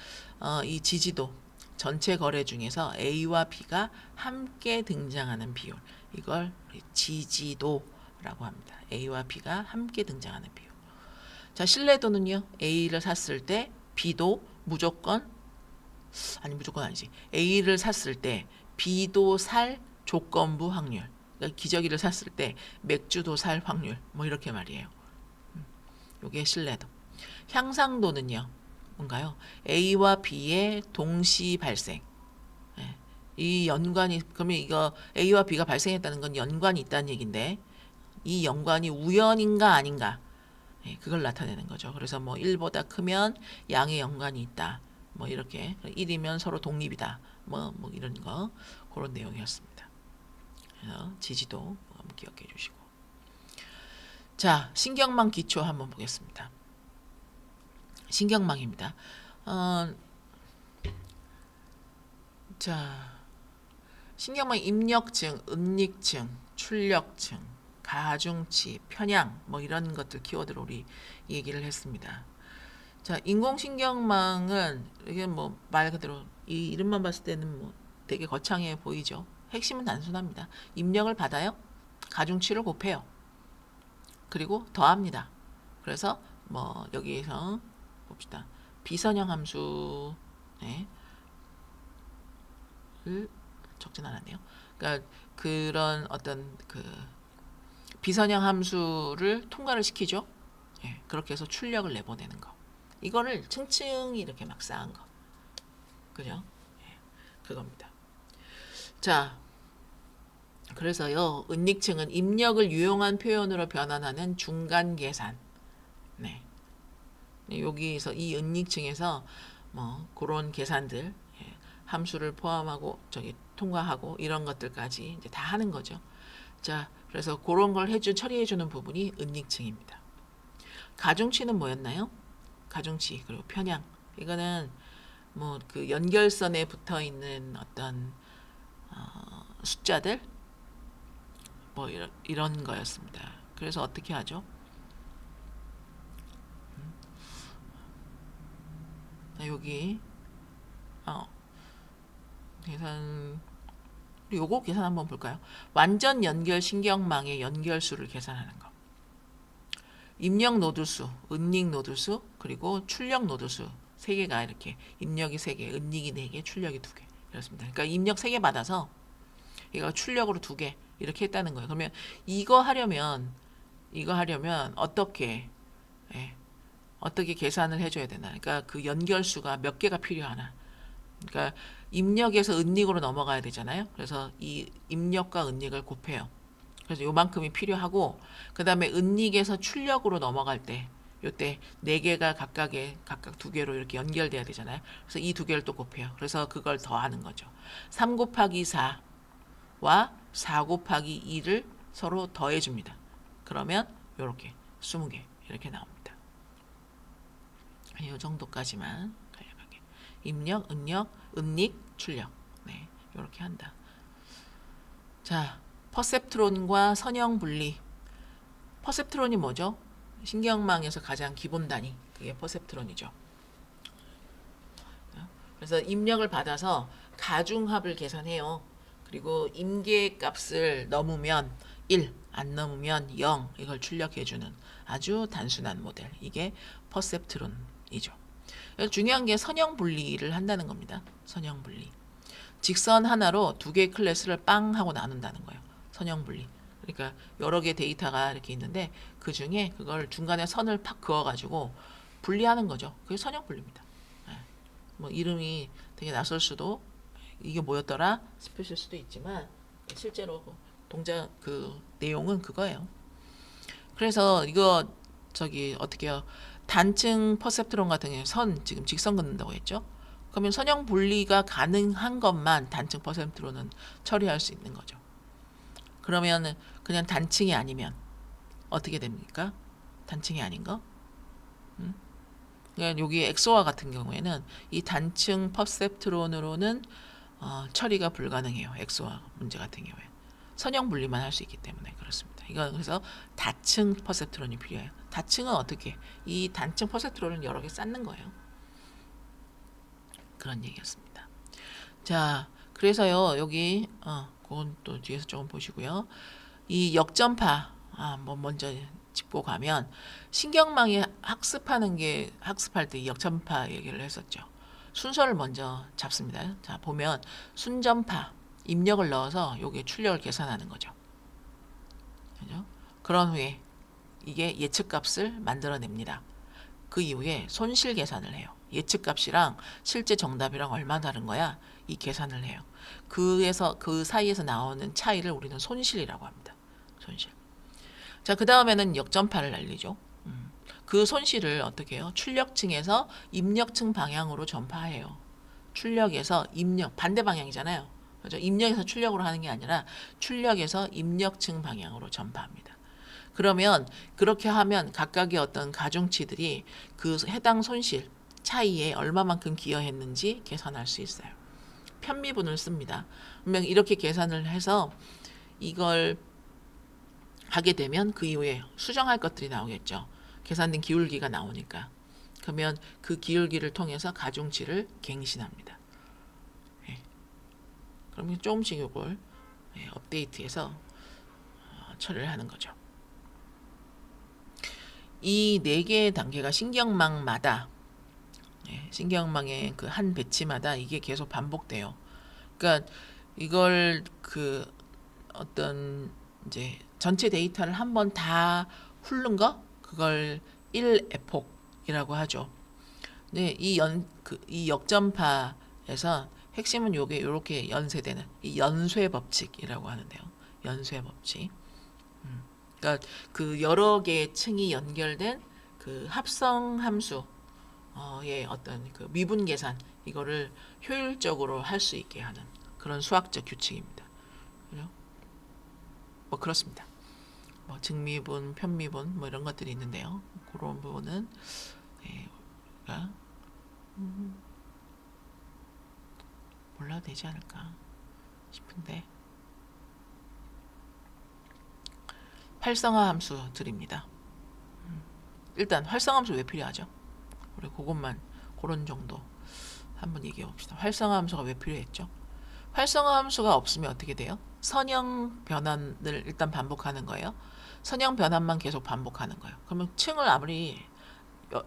이 지지도 전체 거래 중에서 A와 B가 함께 등장하는 비율 이걸 지지도라고 합니다. A와 B가 함께 등장하는 비율. 자, 신뢰도는요. A를 샀을 때 B도 무조건 무조건 아니지. A를 샀을 때 B도 살 조건부 확률. 그러니까 기저귀를 샀을 때 맥주도 살 확률. 뭐 이렇게 말이에요. 요게 신뢰도. 향상도는요. 뭔가요? A와 B의 동시 발생. 예. 이 연관이 그러면 이거 A와 B가 발생했다는 건 연관이 있다는 얘긴데 이 연관이 우연인가 아닌가? 예, 그걸 나타내는 거죠. 그래서 뭐 1보다 크면 양의 연관이 있다. 뭐 이렇게 1이면 서로 독립이다. 뭐 이런 거 그런 내용이었습니다. 그래서 지지도 한번 기억해 주시고. 자, 신경망 기초 한번 보겠습니다. 신경망입니다. 자, 신경망 입력증, 은닉증, 출력증, 가중치, 편향 뭐 이런 것들 키워드로 우리 얘기를 했습니다. 자, 인공신경망은 이게 뭐 말 그대로 이 이름만 봤을 때는 뭐 되게 거창해 보이죠. 핵심은 단순합니다. 입력을 받아요. 가중치를 곱해요. 그리고 더합니다. 그래서 뭐 여기에서 봅시다. 비선형 함수 를 적진 않았네요. 그러니까 그런 어떤 그 비선형 함수를 통과를 시키죠. 예, 그렇게 해서 출력을 내보내는 거. 이거를 층층이 이렇게 막 쌓은 거. 그죠? 예, 그겁니다. 자, 그래서요, 은닉층은 입력을 유용한 표현으로 변환하는 중간 계산. 네. 여기서 이 은닉층에서 뭐 그런 계산들, 예, 함수를 포함하고 저기 통과하고 이런 것들까지 이제 다 하는 거죠. 자, 그래서 그런 걸 처리해주는 부분이 은닉층입니다. 가중치는 뭐였나요? 가중치 그리고 편향. 이거는 뭐 그 연결선에 붙어 있는 어떤 숫자들 뭐 이런 거였습니다. 그래서 어떻게 하죠? 여기 계산 요거 계산 한번 볼까요? 완전 연결 신경망의 연결수를 계산하는 거. 입력 노드수, 은닉 노드수, 그리고 출력 노드수 3개가 이렇게 입력이 3개, 은닉이 4개, 출력이 2개 이렇습니다. 그러니까 입력 3개 받아서 이거 출력으로 2개 이렇게 했다는 거예요. 그러면 이거 하려면 어떻게 어떻게 계산을 해줘야 되나? 그러니까 그 연결수가 몇 개가 필요하나? 그러니까 입력에서 은닉으로 넘어가야 되잖아요. 그래서 이 입력과 은닉을 곱해요. 그래서 요만큼이 필요하고 그 다음에 은닉에서 출력으로 넘어갈 때 요때 4개가 각각 2개로 이렇게 연결돼야 되잖아요. 그래서 이 2개를 또 곱해요. 그래서 그걸 더하는 거죠. 3 곱하기 4와 4 곱하기 2를 서로 더해줍니다. 그러면 요렇게 20개 이렇게 나옵니다. 이 정도까지만 간략하게 입력, 은닉, 출력 네, 요렇게 한다. 자, 퍼셉트론과 선형 분리. 퍼셉트론이 뭐죠? 신경망에서 가장 기본 단위 그게 퍼셉트론이죠. 그래서 입력을 받아서 가중합을 계산해요. 그리고 임계 값을 넘으면 1, 안 넘으면 0 이걸 출력해주는 아주 단순한 모델. 이게 퍼셉트론이죠. 중요한 게 선형 분리를 한다는 겁니다. 선형 분리. 직선 하나로 2개의 클래스를 빵 하고 나눈다는 거예요. 선형 분리. 그러니까 여러 개 데이터가 이렇게 있는데 그 중에 그걸 중간에 선을 팍 그어가지고 분리하는 거죠. 그게 선형 분리입니다. 뭐 이름이 되게 낯설 수도 이게 뭐였더라 싶으실 수도 있지만 실제로 동작 그 내용은 그거예요. 그래서 이거 저기 어떻게요? 단층 퍼셉트론 같은 경우에 선 지금 직선 긋는다고 했죠. 그러면 선형 분리가 가능한 것만 단층 퍼센트로는 처리할 수 있는 거죠. 그러면 그냥 단층이 아니면 어떻게 됩니까? 단층이 아닌 거? 그러니까 여기 엑소와 같은 경우에는 이 단층 퍼셉트론으로는 처리가 불가능해요. 엑소와 문제 같은 경우에. 선형 분리만 할 수 있기 때문에 그렇습니다. 이건 그래서 다층 퍼셉트론이 필요해요. 다층은 어떻게? 이 단층 퍼셉트론을 여러 개 쌓는 거예요. 그런 얘기였습니다. 자, 그래서요 여기 그건 또 뒤에서 조금 보시고요. 이 역전파 뭐 먼저 짚고 가면 신경망이 학습할 때 역전파 얘기를 했었죠. 순서를 먼저 잡습니다. 자, 보면 순전파 입력을 넣어서 요게 출력을 계산하는 거죠. 그죠? 그런 후에 이게 예측값을 만들어냅니다. 그 이후에 손실 계산을 해요. 예측값이랑 실제 정답이랑 얼마 다른 거야? 이 계산을 해요. 그 사이에서 나오는 차이를 우리는 손실이라고 합니다. 손실. 자, 그 다음에는 역전파를 날리죠. 그 손실을 어떻게 해요? 출력층에서 입력층 방향으로 전파해요. 출력에서 입력, 반대 방향이잖아요. 그렇죠? 입력에서 출력으로 하는 게 아니라 출력에서 입력층 방향으로 전파합니다. 그러면 그렇게 하면 각각의 어떤 가중치들이 그 해당 손실 차이에 얼마만큼 기여했는지 계산할 수 있어요. 편미분을 씁니다. 그러면 이렇게 계산을 해서 이걸 하게 되면 그 이후에 수정할 것들이 나오겠죠. 계산된 기울기가 나오니까. 그러면 그 기울기를 통해서 가중치를 갱신합니다. 예. 그러면 조금씩 이걸 업데이트해서 처리를 하는 거죠. 이 4개의 단계가 신경망마다 신경망의 그 한 배치마다 이게 계속 반복돼요. 그러니까 이걸 그 어떤 이제 전체 데이터를 한번 다 훑는 거 그걸 1에폭이라고 하죠. 근데 이 역전파에서 핵심은 요게 요렇게 연쇄되는 이 연쇄 법칙이라고 하는데요. 연쇄 법칙. 그러니까 그 여러 개의 층이 연결된 그 합성 함수의 어떤 그 미분 계산 이거를 효율적으로 할 수 있게 하는 그런 수학적 규칙입니다. 그죠? 뭐 그렇습니다. 뭐 증미분, 편미분 뭐 이런 것들이 있는데요. 그런 부분은 우리가 몰라도 되지 않을까 싶은데 활성화 함수들입니다. 일단 활성화 함수 왜 필요하죠? 우리 그것만 그런 정도 한번 얘기해 봅시다. 활성화 함수가 왜 필요했죠? 활성화 함수가 없으면 어떻게 돼요? 선형 변환을 일단 반복하는 거예요. 선형 변환만 계속 반복하는 거예요. 그러면 층을 아무리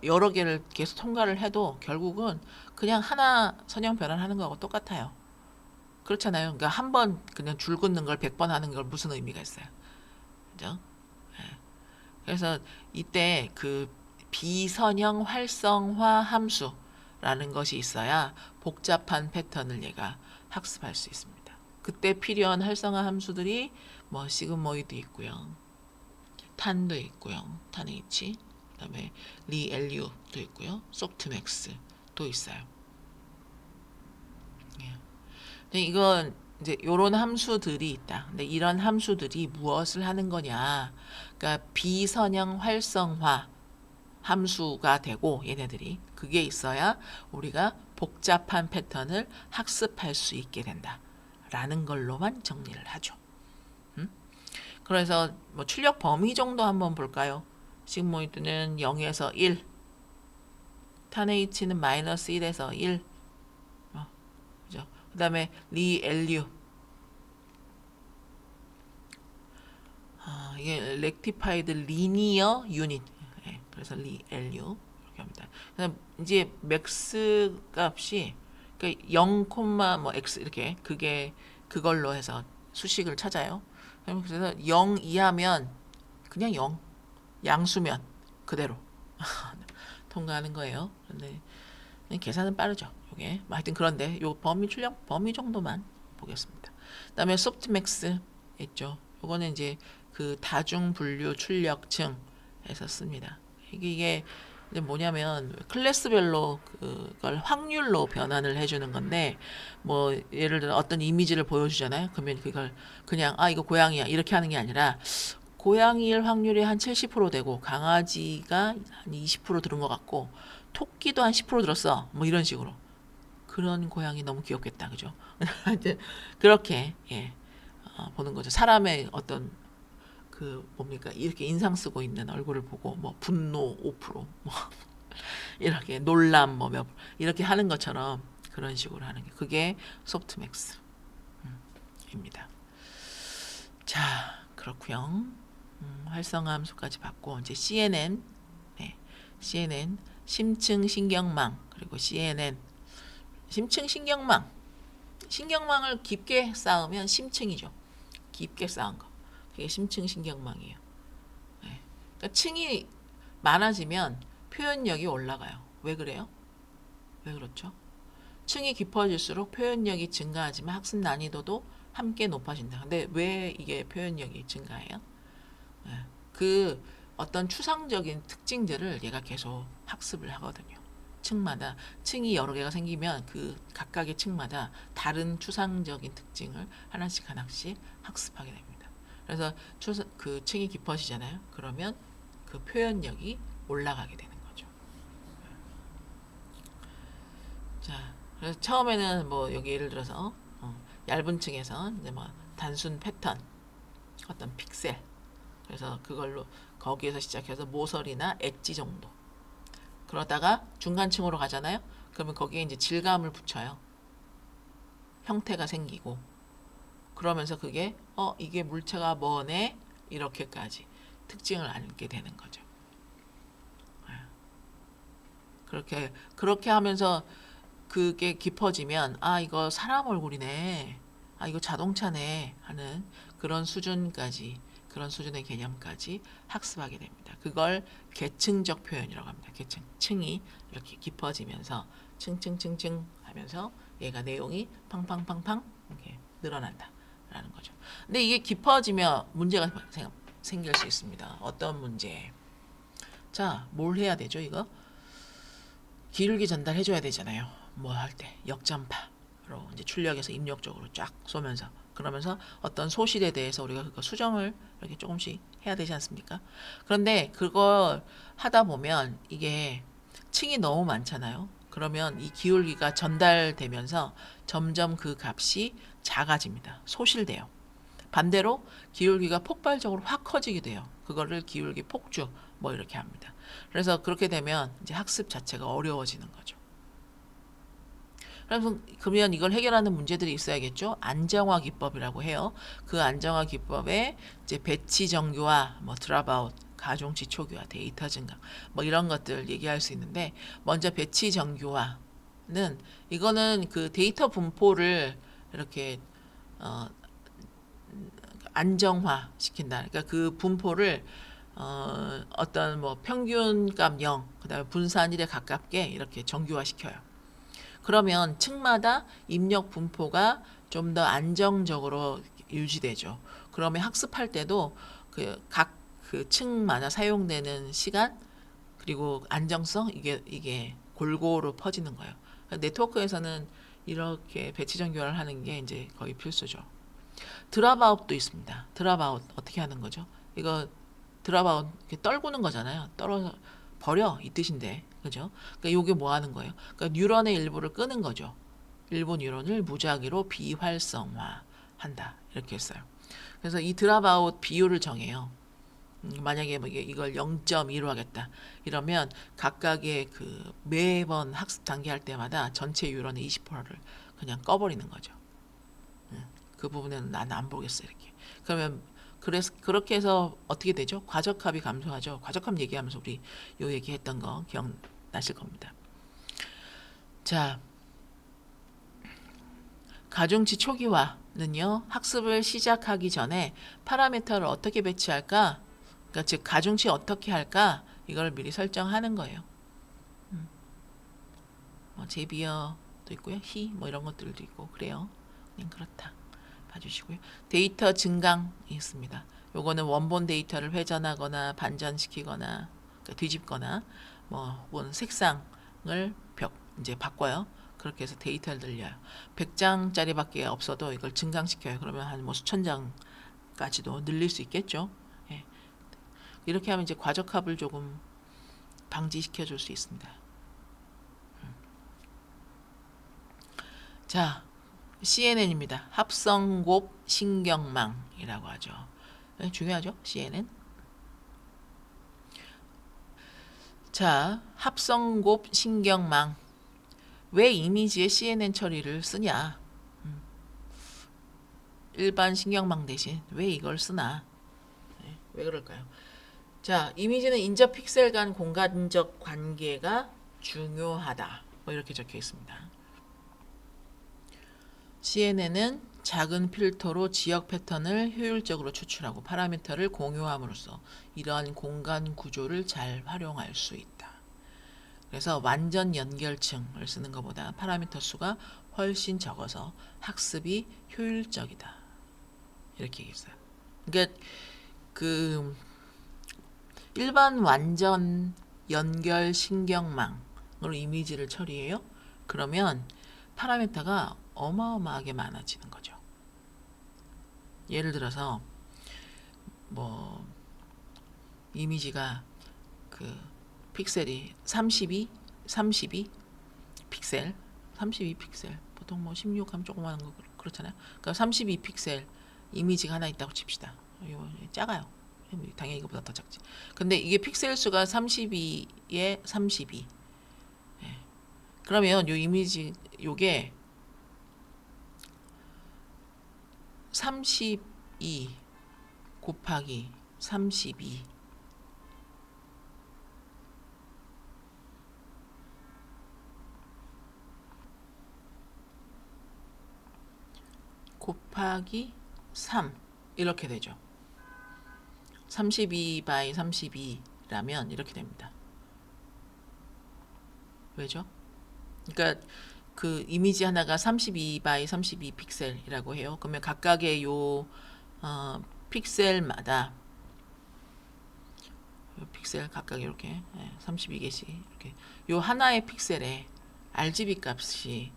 여러 개를 계속 통과를 해도 결국은 그냥 하나 선형 변환하는 거하고 똑같아요. 그렇잖아요. 그러니까 한 번 그냥 줄 긋는 걸 100번 하는 걸 무슨 의미가 있어요. 그죠? 예. 그래서 이때 그 비선형 활성화 함수라는 것이 있어야 복잡한 패턴을 얘가 학습할 수 있습니다. 그때 필요한 활성화 함수들이 뭐 시그모이드 있고요. 탄도 있고요. 탄 H. 그다음에 리 LU도 있고요. 소프트맥스도 있어요. 예. 근데 이건 이제 요런 함수들이 있다. 근데 이런 함수들이 무엇을 하는 거냐? 그러니까 비선형 활성화 함수가 되고 얘네들이 그게 있어야 우리가 복잡한 패턴을 학습할 수 있게 된다라는 걸로만 정리를 하죠. 그래서 뭐 출력 범위 정도 한번 볼까요? 시그모이드는 0에서 1, 탄 H는 마이너스 1에서 1, 그죠? 그 다음에 리 LU 이게 렉티파이드 리니어 유닛 그래서 리 LU 이렇게 합니다. 그다음 이제 맥스 값이 그러니까 0, 뭐 x 이렇게 그게 그걸로 해서 수식을 찾아요. 그래서 0 이하면 그냥 0 양수면 그대로 통과하는 거예요. 근데 계산은 빠르죠. 요게 하여튼 그런데 요 출력 범위 정도만 보겠습니다. 그다음에 소프트맥스 있죠. 요거는 이제 그 다중 분류 출력층에서 씁니다. 이게 뭐냐면 클래스별로 그걸 확률로 변환을 해주는 건데 뭐 예를 들어 어떤 이미지를 보여주잖아요. 그러면 그걸 그냥 이거 고양이야 이렇게 하는 게 아니라 고양이일 확률이 한 70% 되고 강아지가 한 20% 들은 것 같고 토끼도 한 10% 들었어. 뭐 이런 식으로. 그런 고양이 너무 귀엽겠다. 그죠? 그렇게 보는 거죠. 사람의 어떤 그 뭡니까 이렇게 인상 쓰고 있는 얼굴을 보고 뭐 분노 5%, 뭐 이렇게 놀람 뭐 몇 이렇게 하는 것처럼 그런 식으로 하는 게 그게 소프트맥스입니다. 자, 그렇고요. 활성화 함수까지 받고 이제 CNN, 네, CNN 심층 신경망 그리고 CNN 심층 신경망을 깊게 쌓으면 심층이죠. 깊게 쌓은 거 그게 심층 신경망이에요. 네. 그러니까 층이 많아지면 표현력이 올라가요. 왜 그래요? 왜 그렇죠? 층이 깊어질수록 표현력이 증가하지만 학습 난이도도 함께 높아진다. 근데 왜 이게 표현력이 증가해요? 예, 그 어떤 추상적인 특징들을 얘가 계속 학습을 하거든요. 층마다 층이 여러 개가 생기면 그 각각의 층마다 다른 추상적인 특징을 하나씩 학습하게 됩니다. 그래서 그 층이 깊어지잖아요. 그러면 그 표현력이 올라가게 되는 거죠. 자, 그래서 처음에는 뭐 여기 예를 들어서 얇은 층에서 이제 뭐 단순 패턴, 어떤 픽셀, 그래서 그걸로 거기에서 시작해서 모서리나 엣지 정도. 그러다가 중간층으로 가잖아요. 그러면 거기에 이제 질감을 붙여요. 형태가 생기고 그러면서 그게 이게 물체가 뭐네 이렇게까지 특징을 알게 되는 거죠. 그렇게 하면서 그게 깊어지면 이거 사람 얼굴이네. 이거 자동차네 하는 그런 수준까지 그런 수준의 개념까지 학습하게 됩니다. 그걸 계층적 표현이라고 합니다. 계층, 층이 이렇게 깊어지면서 층층층층 하면서 얘가 내용이 팡팡팡팡 이렇게 늘어난다라는 거죠. 근데 이게 깊어지면 문제가 생길 수 있습니다. 어떤 문제? 자, 뭘 해야 되죠, 이거? 기울기 전달해줘야 되잖아요. 뭐 할 때 역전파로 이제 출력해서 입력적으로 쫙 쏘면서 그러면서 어떤 소실에 대해서 우리가 그거 수정을 이렇게 조금씩 해야 되지 않습니까? 그런데 그걸 하다 보면 이게 층이 너무 많잖아요. 그러면 이 기울기가 전달되면서 점점 그 값이 작아집니다. 소실돼요. 반대로 기울기가 폭발적으로 확 커지게 돼요. 그거를 기울기 폭주 뭐 이렇게 합니다. 그래서 그렇게 되면 이제 학습 자체가 어려워지는 거죠. 그러면 이걸 해결하는 문제들이 있어야겠죠. 안정화 기법이라고 해요. 그 안정화 기법에 이제 배치 정교화, 뭐 드랍아웃, 가중치 초기화, 데이터 증강, 뭐 이런 것들 얘기할 수 있는데 먼저 배치 정교화는 이거는 그 데이터 분포를 이렇게 안정화 시킨다. 그러니까 그 분포를 어떤 뭐 평균값 0, 그다음에 분산 1에 가깝게 이렇게 정교화 시켜요. 그러면 층마다 입력 분포가 좀 더 안정적으로 유지되죠. 그러면 학습할 때도 그 각 그 층마다 사용되는 시간 그리고 안정성 이게 골고루 퍼지는 거예요. 네트워크에서는 이렇게 배치 정교화를 하는 게 이제 거의 필수죠. 드랍아웃도 있습니다. 드랍아웃 어떻게 하는 거죠? 이거 드랍아웃 떨구는 거잖아요. 떨어서 버려 이 뜻인데 그죠? 그러니까 요게 뭐 하는 거예요? 그러니까 뉴런의 일부를 끄는 거죠. 일부 뉴런을 무작위로 비활성화한다 이렇게 했어요. 그래서 이 드랍아웃 비율을 정해요. 만약에 뭐 이걸 0.2로 하겠다 이러면 각각의 그 매번 학습 단계 할 때마다 전체 뉴런의 20%를 그냥 꺼버리는 거죠. 그 부분은 난 안 보겠어 이렇게. 그러면 그렇게 해서 어떻게 되죠? 과적합이 감소하죠. 과적합 얘기하면서 우리 요 얘기했던 거 기억나실 겁니다. 자, 가중치 초기화는요. 학습을 시작하기 전에 파라미터를 어떻게 배치할까? 그러니까 즉 가중치 어떻게 할까? 이걸 미리 설정하는 거예요. 제비어도 있고요. 뭐 이런 것들도 있고 그래요. 그냥 그렇다. 봐주시고요. 데이터 증강이 있습니다. 요거는 원본 데이터를 회전하거나 반전시키거나 그러니까 뒤집거나 뭐 혹은 색상을 이제 바꿔요. 그렇게 해서 데이터를 늘려요. 100장짜리밖에 없어도 이걸 증강시켜요. 그러면 한 뭐 수천 장까지도 늘릴 수 있겠죠. 예. 이렇게 하면 이제 과적합을 조금 방지시켜 줄 수 있습니다. 자, CNN입니다. 합성곱 신경망이라고 하죠. 네, 중요하죠. CNN. 자, 합성곱 신경망. 왜 이미지에 CNN 처리를 쓰냐? 일반 신경망 대신 왜 이걸 쓰나? 네, 왜 그럴까요? 자, 이미지는 인접 픽셀 간 공간적 관계가 중요하다. 뭐 이렇게 적혀 있습니다. CNN은 작은 필터로 지역 패턴을 효율적으로 추출하고 파라미터를 공유함으로써 이러한 공간 구조를 잘 활용할 수 있다. 그래서 완전 연결층을 쓰는 것보다 파라미터 수가 훨씬 적어서 학습이 효율적이다. 이렇게 얘기했어요. 그러니까 그 일반 완전 연결 신경망으로 이미지를 처리해요. 그러면 파라미터가 어마어마하게 많아지는 거죠. 예를 들어서 뭐 이미지가 그 픽셀이 32 픽셀, 32 픽셀. 보통 뭐 16 하면 조그마한 거 그렇잖아요. 그러니까 32 픽셀 이미지가 하나 있다고 칩시다. 이거 작아요. 당연히 이거보다 더 작지. 근데 이게 픽셀 수가 32에 32. 예. 그러면 요 이미지 요게 32 곱하기 32 곱하기 3 이렇게 되죠. 32 by 32라면 이렇게 됩니다. 왜죠? 그러니까 그 이미지 하나가 32 by 32 픽셀이라고 해요. 그러면 각각의 요 픽셀마다 요 픽셀 각각 이렇게 32개씩 이렇게 요 하나의 픽셀에 RGB 값이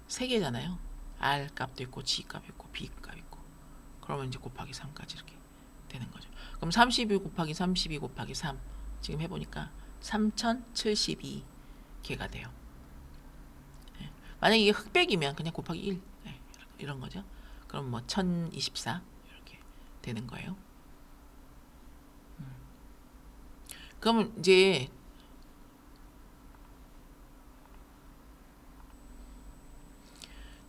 3개잖아요. R 값도 있고 G 값 있고 B 값 있고 그러면 이제 곱하기 3까지 이렇게 되는 거죠. 그럼 32 곱하기 32 곱하기 3 지금 해보니까 3072개가 돼요. 네. 만약에 이게 흑백이면 그냥 곱하기 1 네. 이런 거죠. 그럼 뭐 1024 이렇게 되는 거예요. 그러면 이제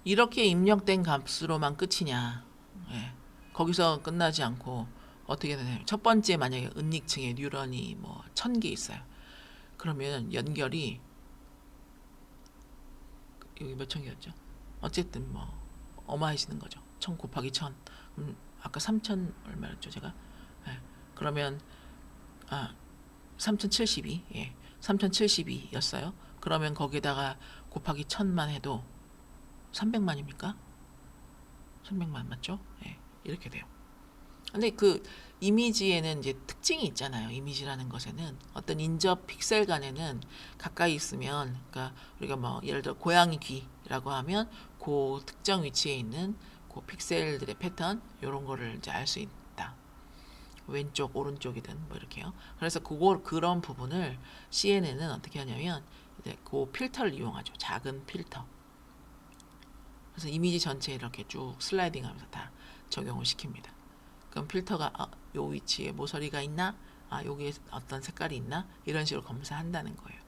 이렇게 입력된 값으로만 끝이냐? 예. 거기서 끝나지 않고 어떻게 되나요? 첫 번째 만약에 은닉층에 뉴런이 뭐 1000개 있어요. 그러면 연결이 여기 몇 천 개였죠? 어쨌든 뭐 어마해지는 거죠. 1000 곱하기 1000. 아까 3000 얼마였죠, 제가? 예. 그러면 3072. 예. 3072였어요. 그러면 거기다가 곱하기 1000만 해도 300만입니까? 300만 맞죠? 예. 이렇게 돼요. 근데 그 이미지에는 이제 특징이 있잖아요. 이미지라는 것에는 어떤 인접 픽셀 간에는 가까이 있으면, 그러니까 우리가 뭐 예를 들어 고양이 귀라고 하면 그 특정 위치에 있는 그 픽셀들의 패턴 이런 거를 이제 알 수 있다. 왼쪽, 오른쪽이든 뭐 이렇게요. 그래서 그런 부분을 CNN은 어떻게 하냐면 이제 그 필터를 이용하죠. 작은 필터. 그래서 이미지 전체에 이렇게 쭉 슬라이딩하면서 다 적용을 시킵니다. 그럼 필터가 요 위치에 모서리가 있나? 여기에 어떤 색깔이 있나? 이런 식으로 검사한다는 거예요.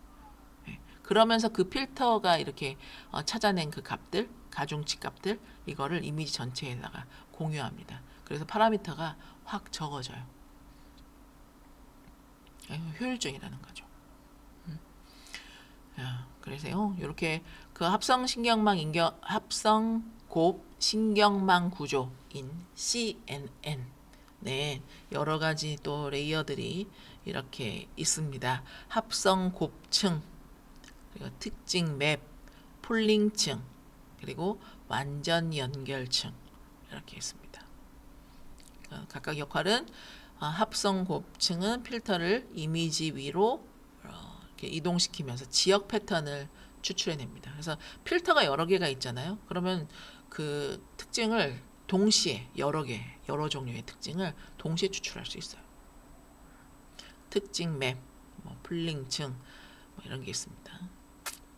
예. 그러면서 그 필터가 이렇게 찾아낸 그 값들, 가중치 값들 이거를 이미지 전체에다가 공유합니다. 그래서 파라미터가 확 적어져요. 효율적이라는 거죠. 그래서요, 이렇게 그 합성곱 신경망 구조인 CNN, 네, 여러 가지 또 레이어들이 이렇게 있습니다. 합성곱층, 그리고 특징 맵, 폴링층, 그리고 완전 연결층 이렇게 있습니다. 각각 역할은 합성곱층은 필터를 이미지 위로 이렇게 이동시키면서 지역 패턴을 추출해냅니다. 그래서 필터가 여러 개가 있잖아요. 그러면 그 특징을 동시에 여러 종류의 특징을 동시에 추출할 수 있어요. 특징 맵, 뭐 폴링층 뭐 이런 게 있습니다.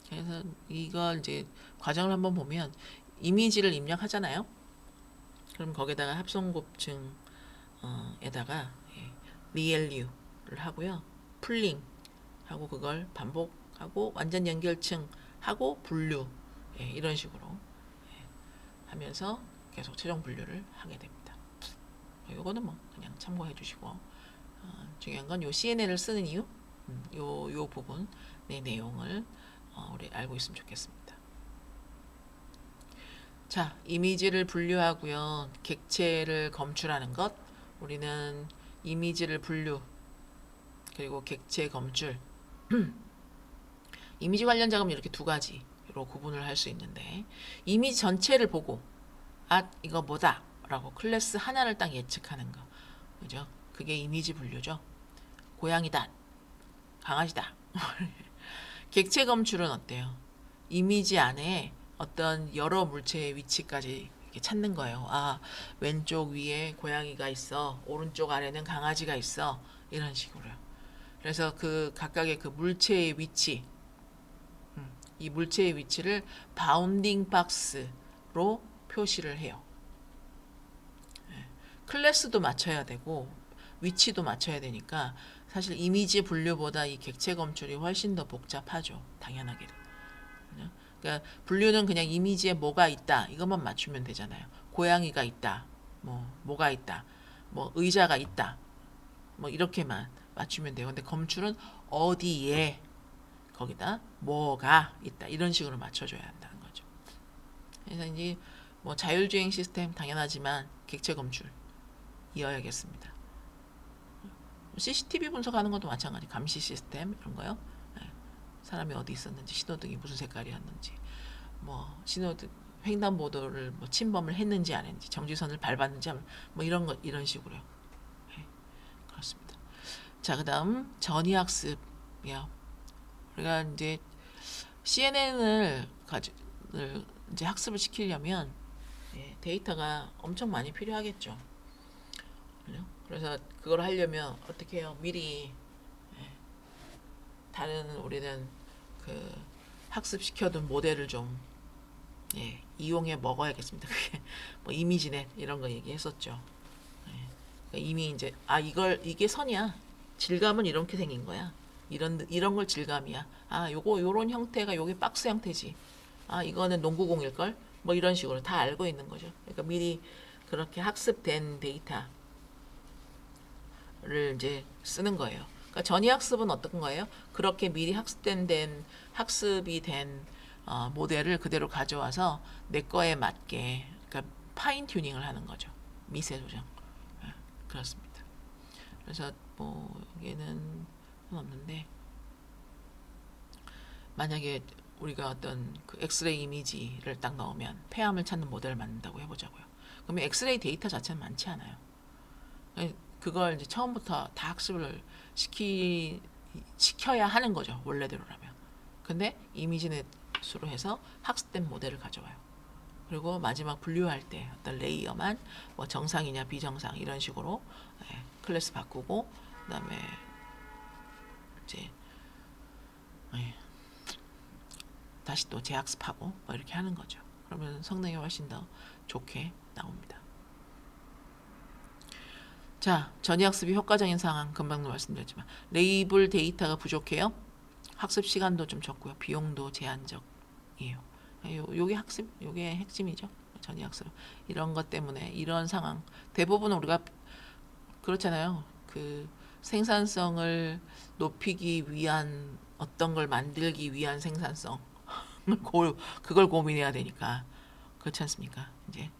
그래서 이걸 이제 과정을 한번 보면 이미지를 입력하잖아요. 그럼 거기다가 합성곱층 에다가 리엘류를 하고요. 풀링 하고 그걸 반복하고 완전 연결층 하고 분류 이런 식으로 하면서 계속 최종 분류를 하게 됩니다. 요거는 뭐 그냥 참고해 주시고 중요한 건 요 CNN을 쓰는 이유 요 부분 내용을 우리 알고 있으면 좋겠습니다. 자, 이미지를 분류하고요. 객체를 검출하는 것. 우리는 이미지를 분류 그리고 객체 검출. 이미지 관련 작업은 이렇게 두 가지로 구분을 할 수 있는데 이미지 전체를 보고 이거 뭐다 라고 클래스 하나를 딱 예측하는 거. 그죠? 그게 이미지 분류죠. 고양이다. 강아지다. 객체 검출은 어때요? 이미지 안에 어떤 여러 물체의 위치까지 이렇게 찾는 거예요. 왼쪽 위에 고양이가 있어. 오른쪽 아래는 강아지가 있어. 이런 식으로요. 그래서 그 각각의 그 물체의 위치, 이 물체의 위치를 바운딩 박스로 표시를 해요. 클래스도 맞춰야 되고 위치도 맞춰야 되니까 사실 이미지 분류보다 이 객체 검출이 훨씬 더 복잡하죠. 당연하게도. 그러니까 분류는 그냥 이미지에 뭐가 있다 이것만 맞추면 되잖아요. 고양이가 있다, 뭐가 있다, 뭐 의자가 있다, 뭐 이렇게만 맞추면 돼요. 근데 검출은 어디에 거기다 뭐가 있다 이런 식으로 맞춰줘야 한다는 거죠. 그래서 이제 뭐 자율주행 시스템 당연하지만 객체 검출 이어야겠습니다. CCTV 분석하는 것도 마찬가지. 감시 시스템 이런 거요. 사람이 어디 있었는지, 신호등이 무슨 색깔이었는지, 뭐 신호등 횡단보도를 뭐 침범을 했는지 안 했는지, 정지선을 밟았는지 뭐 이런 거 이런 식으로요. 그렇습니다. 자, 그다음 전이학습이요. 우리가 이제 CNN을 이제 학습을 시키려면 데이터가 엄청 많이 필요하겠죠. 그래서 그걸 하려면 어떻게 해요? 미리 다른 우리는 그 학습시켜둔 모델을 좀 이용해 먹어야겠습니다. 그게 뭐 이미지넷 이런 거 얘기했었죠. 그러니까 이미 이제 이게 선이야. 질감은 이렇게 생긴 거야. 이런 걸 질감이야. 요런 형태가 요게 박스 형태지. 이거는 농구공일 걸. 뭐 이런 식으로 다 알고 있는 거죠. 그러니까 미리 그렇게 학습된 데이터를 이제 쓰는 거예요. 그러니까 전이학습은 어떤 거예요? 그렇게 미리 학습이 된 모델을 그대로 가져와서 내 거에 맞게 그러니까 파인 튜닝을 하는 거죠. 미세 조정. 그렇습니다. 그래서 뭐 여기는 없는데 만약에 우리가 어떤 그 엑스레이 이미지를 딱 넣으면 폐암을 찾는 모델을 만든다고 해보자고요. 그러면 엑스레이 데이터 자체는 많지 않아요. 그걸 이제 처음부터 다 학습을 시켜야 하는 거죠. 원래대로라면. 근데 이미지넷으로 해서 학습된 모델을 가져와요. 그리고 마지막 분류할 때 어떤 레이어만 뭐 정상이냐 비정상 이런 식으로 클래스 바꾸고 그다음에 이제 다시 또 재학습하고 뭐 이렇게 하는 거죠. 그러면 성능이 훨씬 더 좋게 나옵니다. 자, 전이학습이 효과적인 상황 금방도 말씀드렸지만 레이블 데이터가 부족해요. 학습 시간도 좀 적고요. 비용도 제한적이에요. 요게 핵심이죠. 전이학습 이런 것 때문에 이런 상황 대부분 우리가 그렇잖아요. 그 생산성을 높이기 위한 어떤 걸 만들기 위한 생산성 그걸 고민해야 되니까 그렇지 않습니까? 이제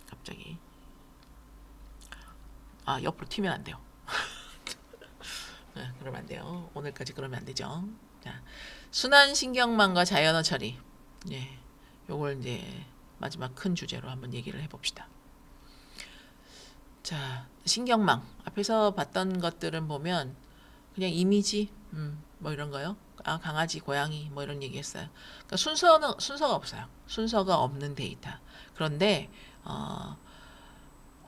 갑자기 옆으로 튀면 안 돼요. 그러면 안 돼요. 오늘까지 그러면 안 되죠. 자, 순환 신경망과 자연어 처리. 요걸 이제 마지막 큰 주제로 한번 얘기를 해봅시다. 자, 신경망 앞에서 봤던 것들은 보면 그냥 이미지, 뭐 이런 거요. 강아지, 고양이, 뭐 이런 얘기했어요. 그러니까 순서가 없어요. 순서가 없는 데이터. 그런데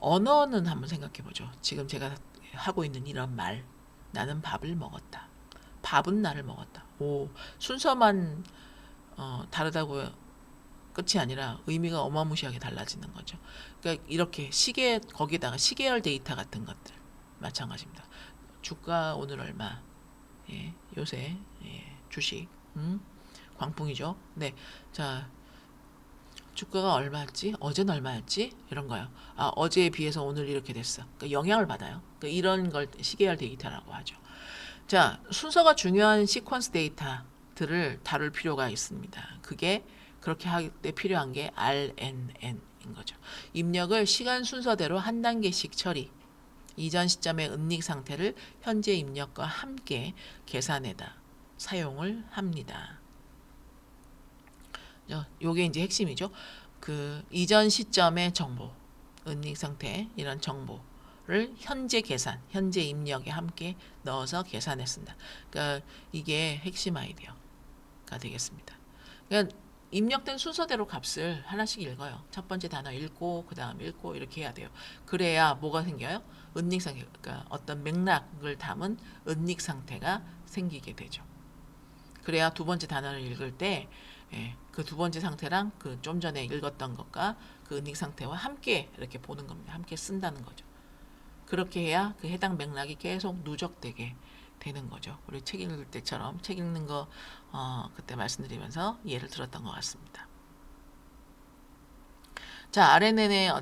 언어는 한번 생각해보죠. 지금 제가 하고 있는 이런 말, 나는 밥을 먹었다. 밥은 나를 먹었다. 순서만 다르다고 끝이 아니라 의미가 어마무시하게 달라지는 거죠. 그러니까 이렇게 거기다가 시계열 데이터 같은 것들 마찬가지입니다. 주가 오늘 얼마? 예, 요새 주식 광풍이죠. 네, 자 주가가 얼마였지? 어제는 얼마였지? 이런 거요. 아, 어제에 비해서 오늘 이렇게 됐어. 그러니까 영향을 받아요. 그러니까 이런 걸 시계열 데이터라고 하죠. 자, 순서가 중요한 시퀀스 데이터들을 다룰 필요가 있습니다. 그게 그렇게 할 때 필요한 게 RNN인 거죠. 입력을 시간 순서대로 한 단계씩 처리. 이전 시점의 은닉 상태를 현재 입력과 함께 계산해다 사용을 합니다. 요게 이제 핵심이죠. 그 이전 시점의 정보, 은닉 상태 이런 정보를 현재 계산, 현재 입력에 함께 넣어서 계산했습니다. 그러니까 이게 핵심 아이디어가 되겠습니다. 그러니까 입력된 순서대로 값을 하나씩 읽어요. 첫 번째 단어 읽고 그 다음 읽고 이렇게 해야 돼요. 그래야 뭐가 생겨요? 은닉 상태, 그러니까 어떤 맥락을 담은 은닉 상태가 생기게 되죠. 그래야 두 번째 단어를 읽을 때 그 두 번째 상태랑 그 좀 전에 읽었던 것과 그 은닉 상태와 함께 이렇게 보는 겁니다. 함께 쓴다는 거죠. 그렇게 해야 그 해당 맥락이 계속 누적되게 되는 거죠. 우리 책 읽을 때처럼 책 읽는 거 그때 말씀드리면서 예를 들었던 것 같습니다. 자, RNN의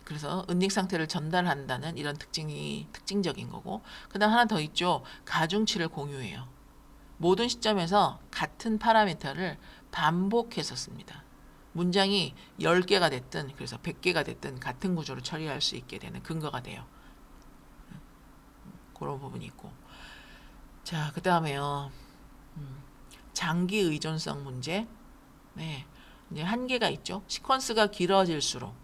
그래서 은닉 상태를 전달한다는 이런 특징이 특징적인 거고, 그 다음 하나 더 있죠. 가중치를 공유해요. 모든 시점에서 같은 파라미터를 반복해서 씁니다. 문장이 10개가 됐든 그래서 100개가 됐든 같은 구조로 처리할 수 있게 되는 근거가 돼요. 그런 부분이 있고. 자, 그 다음에요. 장기 의존성 문제. 네. 이제 한계가 있죠. 시퀀스가 길어질수록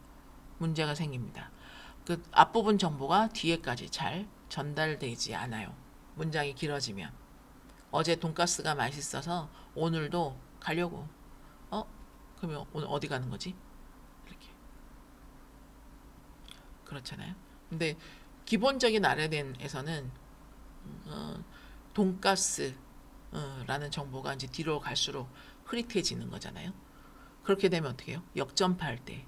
문제가 생깁니다. 그 앞부분 정보가 뒤에까지 잘 전달되지 않아요. 문장이 길어지면. 어제 돈가스가 맛있어서 오늘도 가려고. 그러면 오늘 어디 가는 거지? 이렇게. 그렇잖아요. 근데 기본적인 RNN에서는 돈가스 라는 정보가 이제 뒤로 갈수록 흐릿해지는 거잖아요. 그렇게 되면 어떻게 해요? 역전파할 때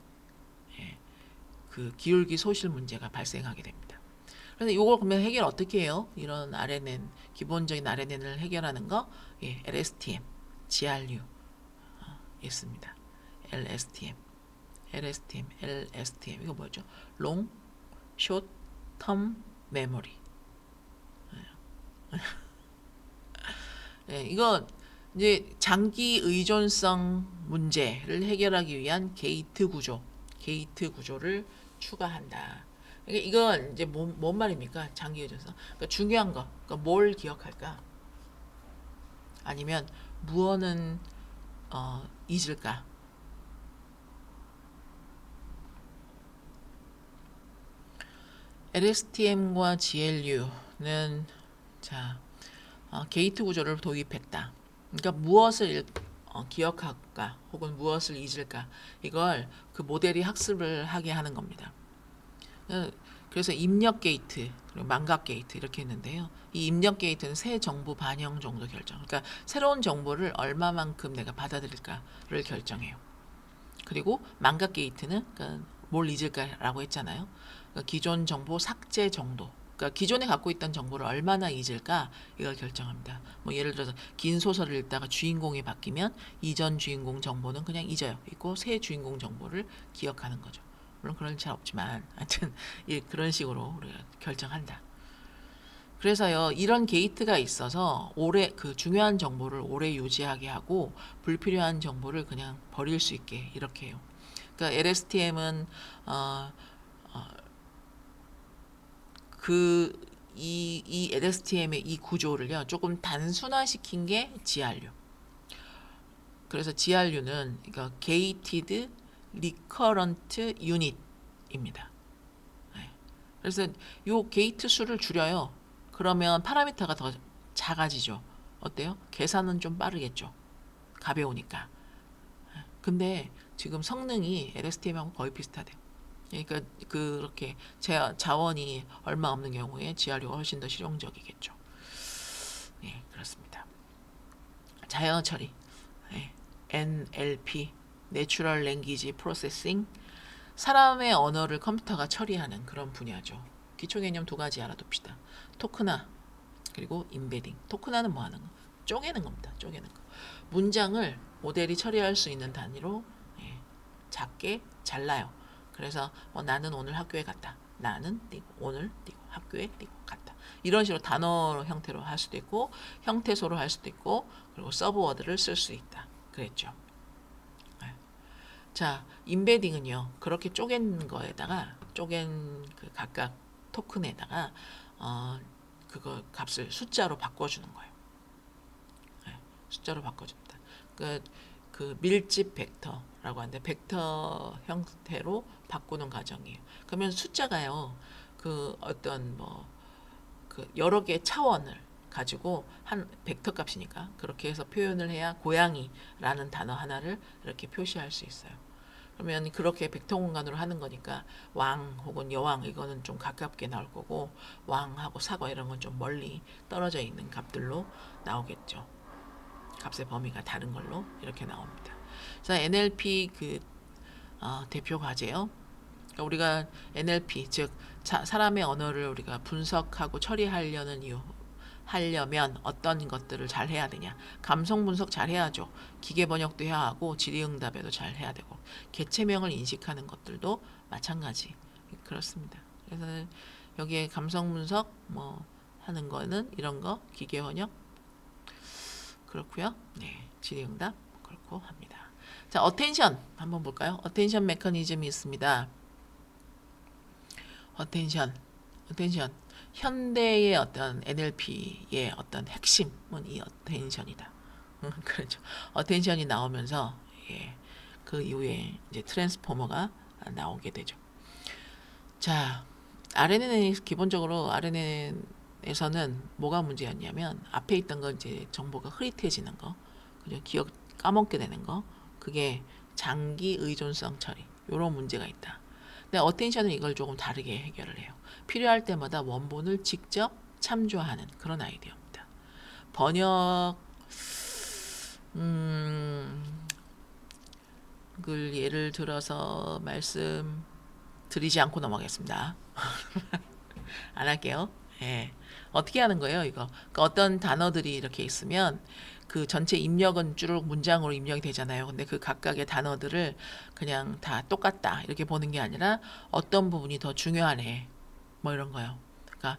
그 기울기 소실 문제가 발생하게 됩니다. 그래서 이걸 그러면 해결 어떻게 해요? 이런 RNN 기본적인 RNN을 해결하는 거 LSTM, GRU 있습니다. LSTM 이거 뭐죠? Long, Short Term Memory. 이거 이제 장기 의존성 문제를 해결하기 위한 게이트 구조를 추가한다. 그러니까 이건 이제 뭔 말입니까? 장기 의존성. 그러니까 중요한 거, 그러니까 뭘 기억할까? 아니면 무엇은 잊을까? LSTM과 GLU는 게이트 구조를 도입했다. 그러니까 무엇을 기억할까 혹은 무엇을 잊을까 이걸 그 모델이 학습을 하게 하는 겁니다. 그래서 입력 게이트 그리고 망각 게이트 이렇게 했는데요. 이 입력 게이트는 새 정보 반영 정도 결정. 그러니까 새로운 정보를 얼마만큼 내가 받아들일까를 결정해요. 그리고 망각 게이트는 그러니까 뭘 잊을까라고 했잖아요. 그러니까 기존 정보 삭제 정도. 그러니까 기존에 갖고 있던 정보를 얼마나 잊을까 이걸 결정합니다. 뭐 예를 들어서 긴 소설을 읽다가 주인공이 바뀌면 이전 주인공 정보는 그냥 잊어요. 있고 새 주인공 정보를 기억하는 거죠. 물론 그런 일 잘 없지만 하여튼 그런 식으로 우리가 결정한다. 그래서요 이런 게이트가 있어서 그 중요한 정보를 오래 유지하게 하고 불필요한 정보를 그냥 버릴 수 있게 이렇게 해요. 그러니까 LSTM은 이 LSTM의 이 구조를요 조금 단순화시킨 게 GRU. 그래서 GRU는 그러니까 Gated Recurrent Unit입니다. 그래서 요 게이트 수를 줄여요. 그러면 파라미터가 더 작아지죠. 어때요? 계산은 좀 빠르겠죠. 가벼우니까. 근데 지금 성능이 LSTM하고 거의 비슷하대요. 그러니까 그렇게 자원이 얼마 없는 경우에 GRU가 훨씬 더 실용적이겠죠. 그렇습니다. 자연 처리. NLP, Natural Language Processing, 사람의 언어를 컴퓨터가 처리하는 그런 분야죠. 기초 개념 두 가지 알아둡시다. 토크나 그리고 인베딩. 토크나는 뭐 하는 거? 쪼개는 겁니다. 쪼개는 거. 문장을 모델이 처리할 수 있는 단위로 작게 잘라요. 그래서 나는 오늘 학교에 갔다. 나는 띄고 오늘 띄고 학교에 띄고 갔다. 이런 식으로 단어 형태로 할 수도 있고 형태소로 할 수도 있고 그리고 서브워드를 쓸 수 있다. 그랬죠. 자, 인베딩은요. 그렇게 쪼갠 거에다가 쪼갠 그 각각 토큰에다가 그거 값을 숫자로 바꿔주는 거예요. 숫자로 바꿔줍니다. 그 밀집 벡터라고 하는데 벡터 형태로 바꾸는 과정이에요. 그러면 숫자가요. 그 어떤 그 여러 개의 차원을 가지고 한 벡터 값이니까 그렇게 해서 표현을 해야 고양이라는 단어 하나를 이렇게 표시할 수 있어요. 그러면 그렇게 벡터 공간으로 하는 거니까 왕 혹은 여왕 이거는 좀 가깝게 나올 거고 왕하고 사과 이런 건 좀 멀리 떨어져 있는 값들로 나오겠죠. 값의 범위가 다른 걸로 이렇게 나옵니다. 그래서 NLP 대표 과제요. 그러니까 우리가 NLP 즉 사람의 언어를 우리가 분석하고 처리하려는 이유 하려면 어떤 것들을 잘 해야 되냐. 감성 분석 잘 해야죠. 기계 번역도 해야 하고 질의응답에도 잘 해야 되고 개체명을 인식하는 것들도 마찬가지. 그렇습니다. 그래서 여기에 감성 분석 하는 거는 이런 거 기계 번역 그렇고요. 네, 질의응답 그렇고 합니다. 자, 어텐션 한번 볼까요? 어텐션 메커니즘이 있습니다. 어텐션 현대의 어떤 NLP의 어떤 핵심은 이 어텐션이다. 그렇죠. 어텐션이 나오면서 그 이후에 이제 트랜스포머가 나오게 되죠. 자, 기본적으로 RNN에서는 뭐가 문제였냐면 앞에 있던 건 이제 정보가 흐릿해지는 거, 그죠? 기억 까먹게 되는 거, 그게 장기 의존성 처리 이런 문제가 있다. 근데 어텐션은 이걸 조금 다르게 해결을 해요. 필요할 때마다 원본을 직접 참조하는 그런 아이디어입니다. 번역 그 예를 들어서 말씀드리지 않고 넘어가겠습니다. 안 할게요. 어떻게 하는 거예요, 이거? 그러니까 어떤 단어들이 이렇게 있으면 그 전체 입력은 쭉 문장으로 입력이 되잖아요. 근데 그 각각의 단어들을 그냥 다 똑같다 이렇게 보는 게 아니라 어떤 부분이 더 중요하네. 이런 거요. 그러니까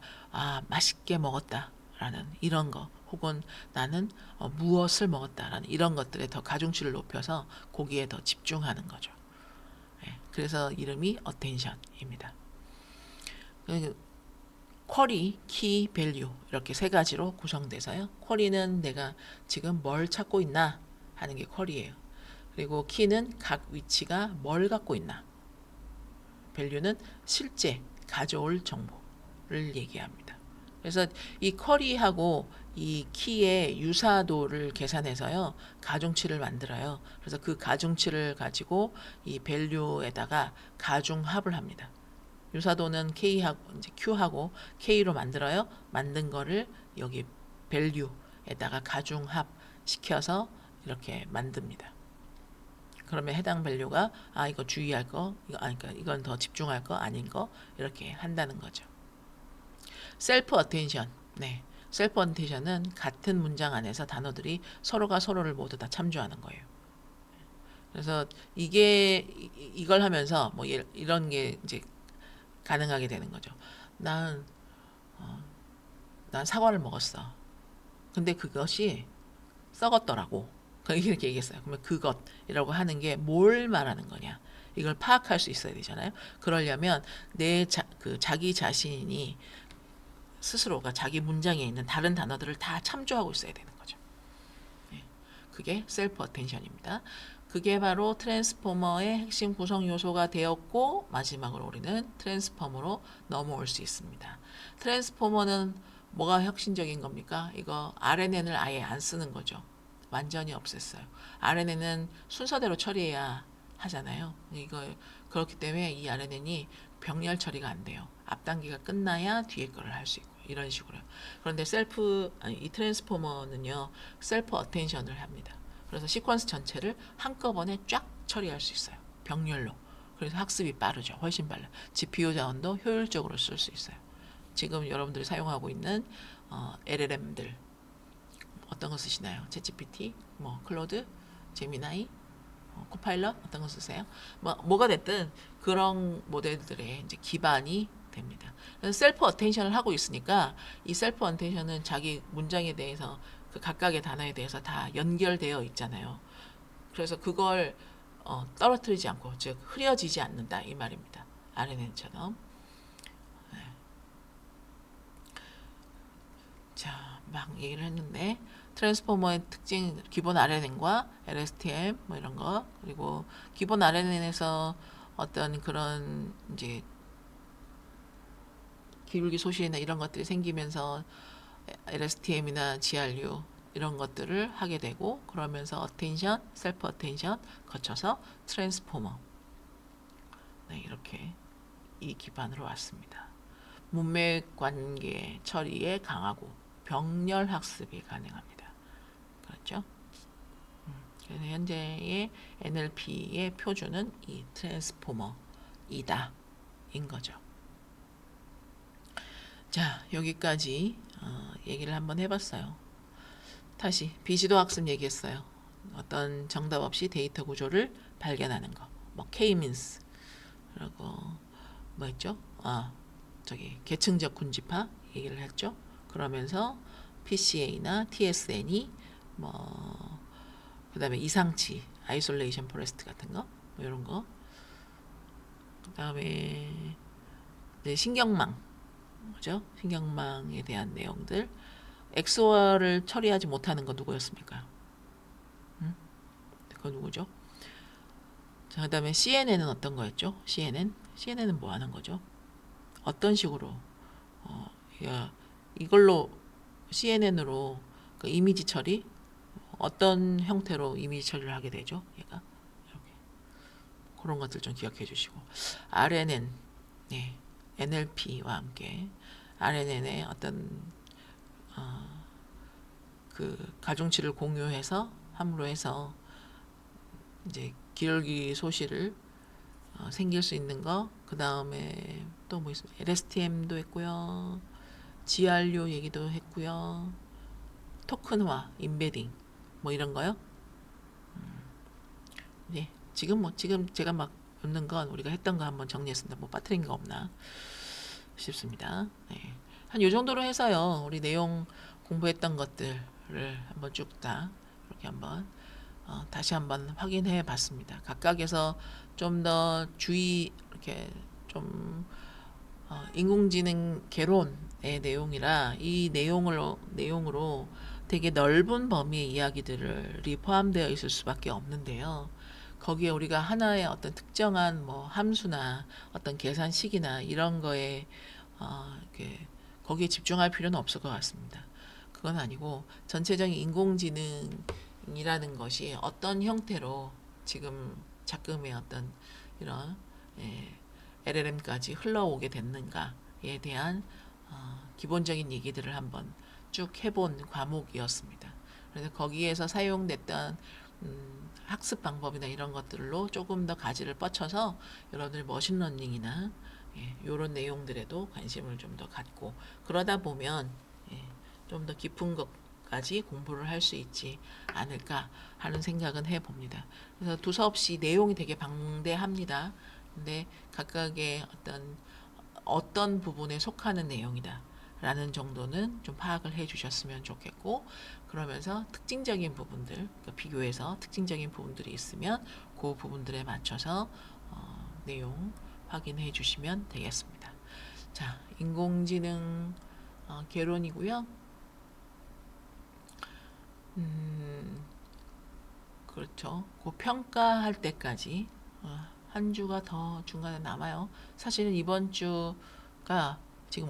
맛있게 먹었다라는 이런 거 혹은 나는 무엇을 먹었다라는 이런 것들에 더 가중치를 높여서 거기에 더 집중하는 거죠. 그래서 이름이 어텐션입니다. 쿼리, 키, 밸류 이렇게 세 가지로 구성돼서요. 쿼리는 내가 지금 뭘 찾고 있나 하는 게 쿼리예요. 그리고 키는 각 위치가 뭘 갖고 있나. 밸류는 실제 가져올 정보를 얘기합니다. 그래서 이 쿼리하고 이 키의 유사도를 계산해서요. 가중치를 만들어요. 그래서 그 가중치를 가지고 이 밸류에다가 가중합을 합니다. 유사도는 K하고 이제 Q하고 K로 만들어요. 만든 거를 여기 밸류에다가 가중합 시켜서 이렇게 만듭니다. 그러면 해당 밸류가 이거 주의할 거, 그러니까 이건 더 집중할 거 아닌 거 이렇게 한다는 거죠. 셀프 어텐션. 네. 셀프 어텐션은 같은 문장 안에서 단어들이 서로가 서로를 모두 다 참조하는 거예요. 그래서 이걸 하면서 이런 게 이제 가능하게 되는 거죠. 난 사과를 먹었어. 근데 그것이 썩었더라고. 이렇게 얘기했어요. 그러면 그것이라고 하는 게 뭘 말하는 거냐. 이걸 파악할 수 있어야 되잖아요. 그러려면 자기 자신이 스스로가 자기 문장에 있는 다른 단어들을 다 참조하고 있어야 되는 거죠. 그게 셀프 어텐션입니다. 그게 바로 트랜스포머의 핵심 구성 요소가 되었고 마지막으로 우리는 트랜스포머로 넘어올 수 있습니다. 트랜스포머는 뭐가 혁신적인 겁니까? 이거 RNN을 아예 안 쓰는 거죠. 완전히 없앴어요. RNN은 순서대로 처리해야 하잖아요. 그렇기 때문에 이 RNN이 병렬 처리가 안 돼요. 앞 단계가 끝나야 뒤에 거를 할 수 있고 이런 식으로요. 그런데 이 트랜스포머는요. 셀프 어텐션을 합니다. 그래서 시퀀스 전체를 한꺼번에 쫙 처리할 수 있어요. 병렬로. 그래서 학습이 빠르죠. 훨씬 빨라. GPU 자원도 효율적으로 쓸 수 있어요. 지금 여러분들이 사용하고 있는 LLM들 어떤 거 쓰시나요? 챗GPT, 뭐 클로드, 제미나이, 코파일럿 어떤 거 쓰세요? 뭐가 됐든 그런 모델들의 이제 기반이 됩니다. 그래서 셀프 어텐션을 하고 있으니까 이 셀프 어텐션은 자기 문장에 대해서 그 각각의 단어에 대해서 다 연결되어 있잖아요. 그래서 그걸 떨어뜨리지 않고 즉 흐려지지 않는다 이 말입니다. RNN처럼. 네. 자, 막 얘기를 했는데 트랜스포머의 특징 기본 RNN과 LSTM 뭐 이런 거 그리고 기본 RNN에서 어떤 그런 이제 기울기 소실이나 이런 것들이 생기면서 LSTM이나 GRU 이런 것들을 하게 되고 그러면서 어텐션, 셀프 어텐션 거쳐서 트랜스포머 네, 이렇게 이 기반으로 왔습니다. 문맥 관계 처리에 강하고 병렬 학습이 가능합니다. 그렇죠? 그래서 현재의 NLP의 표준은 이 트랜스포머이다 인 거죠. 자, 여기까지 얘기를 한번 해봤어요. 다시 비지도 학습 얘기했어요. 어떤 정답 없이 데이터 구조를 발견하는 거. 뭐 K-means 그리고 뭐 있죠? 저기 계층적 군집화 얘기를 했죠. 그러면서 PCA나 TSN이 뭐 그다음에 이상치, 아이솔레이션 포레스트 같은 거, 뭐 이런 거. 그다음에 신경망, 그죠? 신경망에 대한 내용들. 엑소어를 처리하지 못하는 건 누구였습니까? 그거 누구죠? 자, 그다음에 CNN은 어떤 거였죠? CNN은 뭐 하는 거죠? 어떤 식으로 이걸로 CNN으로 그 이미지 처리 어떤 형태로 이미지 처리를 하게 되죠? 얘가 이렇게 그런 것들 좀 기억해 주시고 RNN, 네, NLP와 함께 RNN의 어떤 그 가중치를 공유해서 함으로 해서 이제 기울기 소실을 생길 수 있는 거. 그 다음에 또 뭐 있습니까? LSTM도 했고요. GRU 얘기도 했고요. 토큰화, 임베딩 뭐 이런 거요. 네, 지금 제가 막 묻는 건 우리가 했던 거 한번 정리했습니다. 뭐 빠뜨린 거 없나 싶습니다. 네. 한 요 정도로 해서요. 우리 내용 공부했던 것들을 한번 쭉 다 이렇게 한번 다시 한번 확인해 봤습니다. 각각에서 좀 더 주의 이렇게 좀 인공지능 개론의 내용이라 이 내용으로 되게 넓은 범위의 이야기들이 포함되어 있을 수밖에 없는데요. 거기에 우리가 하나의 어떤 특정한 뭐 함수나 어떤 계산식이나 이런 거에 이렇게 거기에 집중할 필요는 없을 것 같습니다. 그건 아니고 전체적인 인공지능이라는 것이 어떤 형태로 지금 작금의 어떤 이런 LLM까지 흘러오게 됐는가에 대한 기본적인 얘기들을 한번 쭉 해본 과목이었습니다. 그래서 거기에서 사용됐던 학습 방법이나 이런 것들로 조금 더 가지를 뻗쳐서 여러분들 머신러닝이나 이런 내용들에도 관심을 좀 더 갖고 그러다 보면 좀 더 깊은 것까지 공부를 할 수 있지 않을까 하는 생각은 해봅니다. 그래서 두서없이 내용이 되게 방대합니다. 근데 각각의 어떤 부분에 속하는 내용이다 라는 정도는 좀 파악을 해 주셨으면 좋겠고 그러면서 특징적인 부분들 그러니까 비교해서 특징적인 부분들이 있으면 그 부분들에 맞춰서 내용 확인해 주시면 되겠습니다. 자, 인공지능 개론이고요. 그렇죠. 그 평가할 때까지 한 주가 더 중간에 남아요. 사실은 이번 주가 지금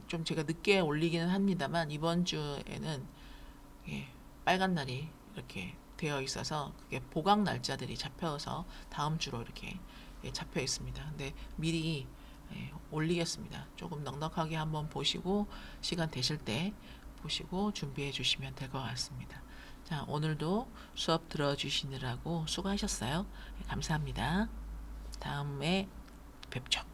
좀 제가 늦게 올리기는 합니다만 이번 주에는 빨간 날이 이렇게 되어 있어서 그게 보강 날짜들이 잡혀서 다음 주로 이렇게 잡혀 있습니다. 근데 미리 올리겠습니다. 조금 넉넉하게 한번 보시고 시간 되실 때 보시고 준비해 주시면 될 것 같습니다. 자, 오늘도 수업 들어주시느라고 수고하셨어요. 감사합니다. 다음에 뵙죠.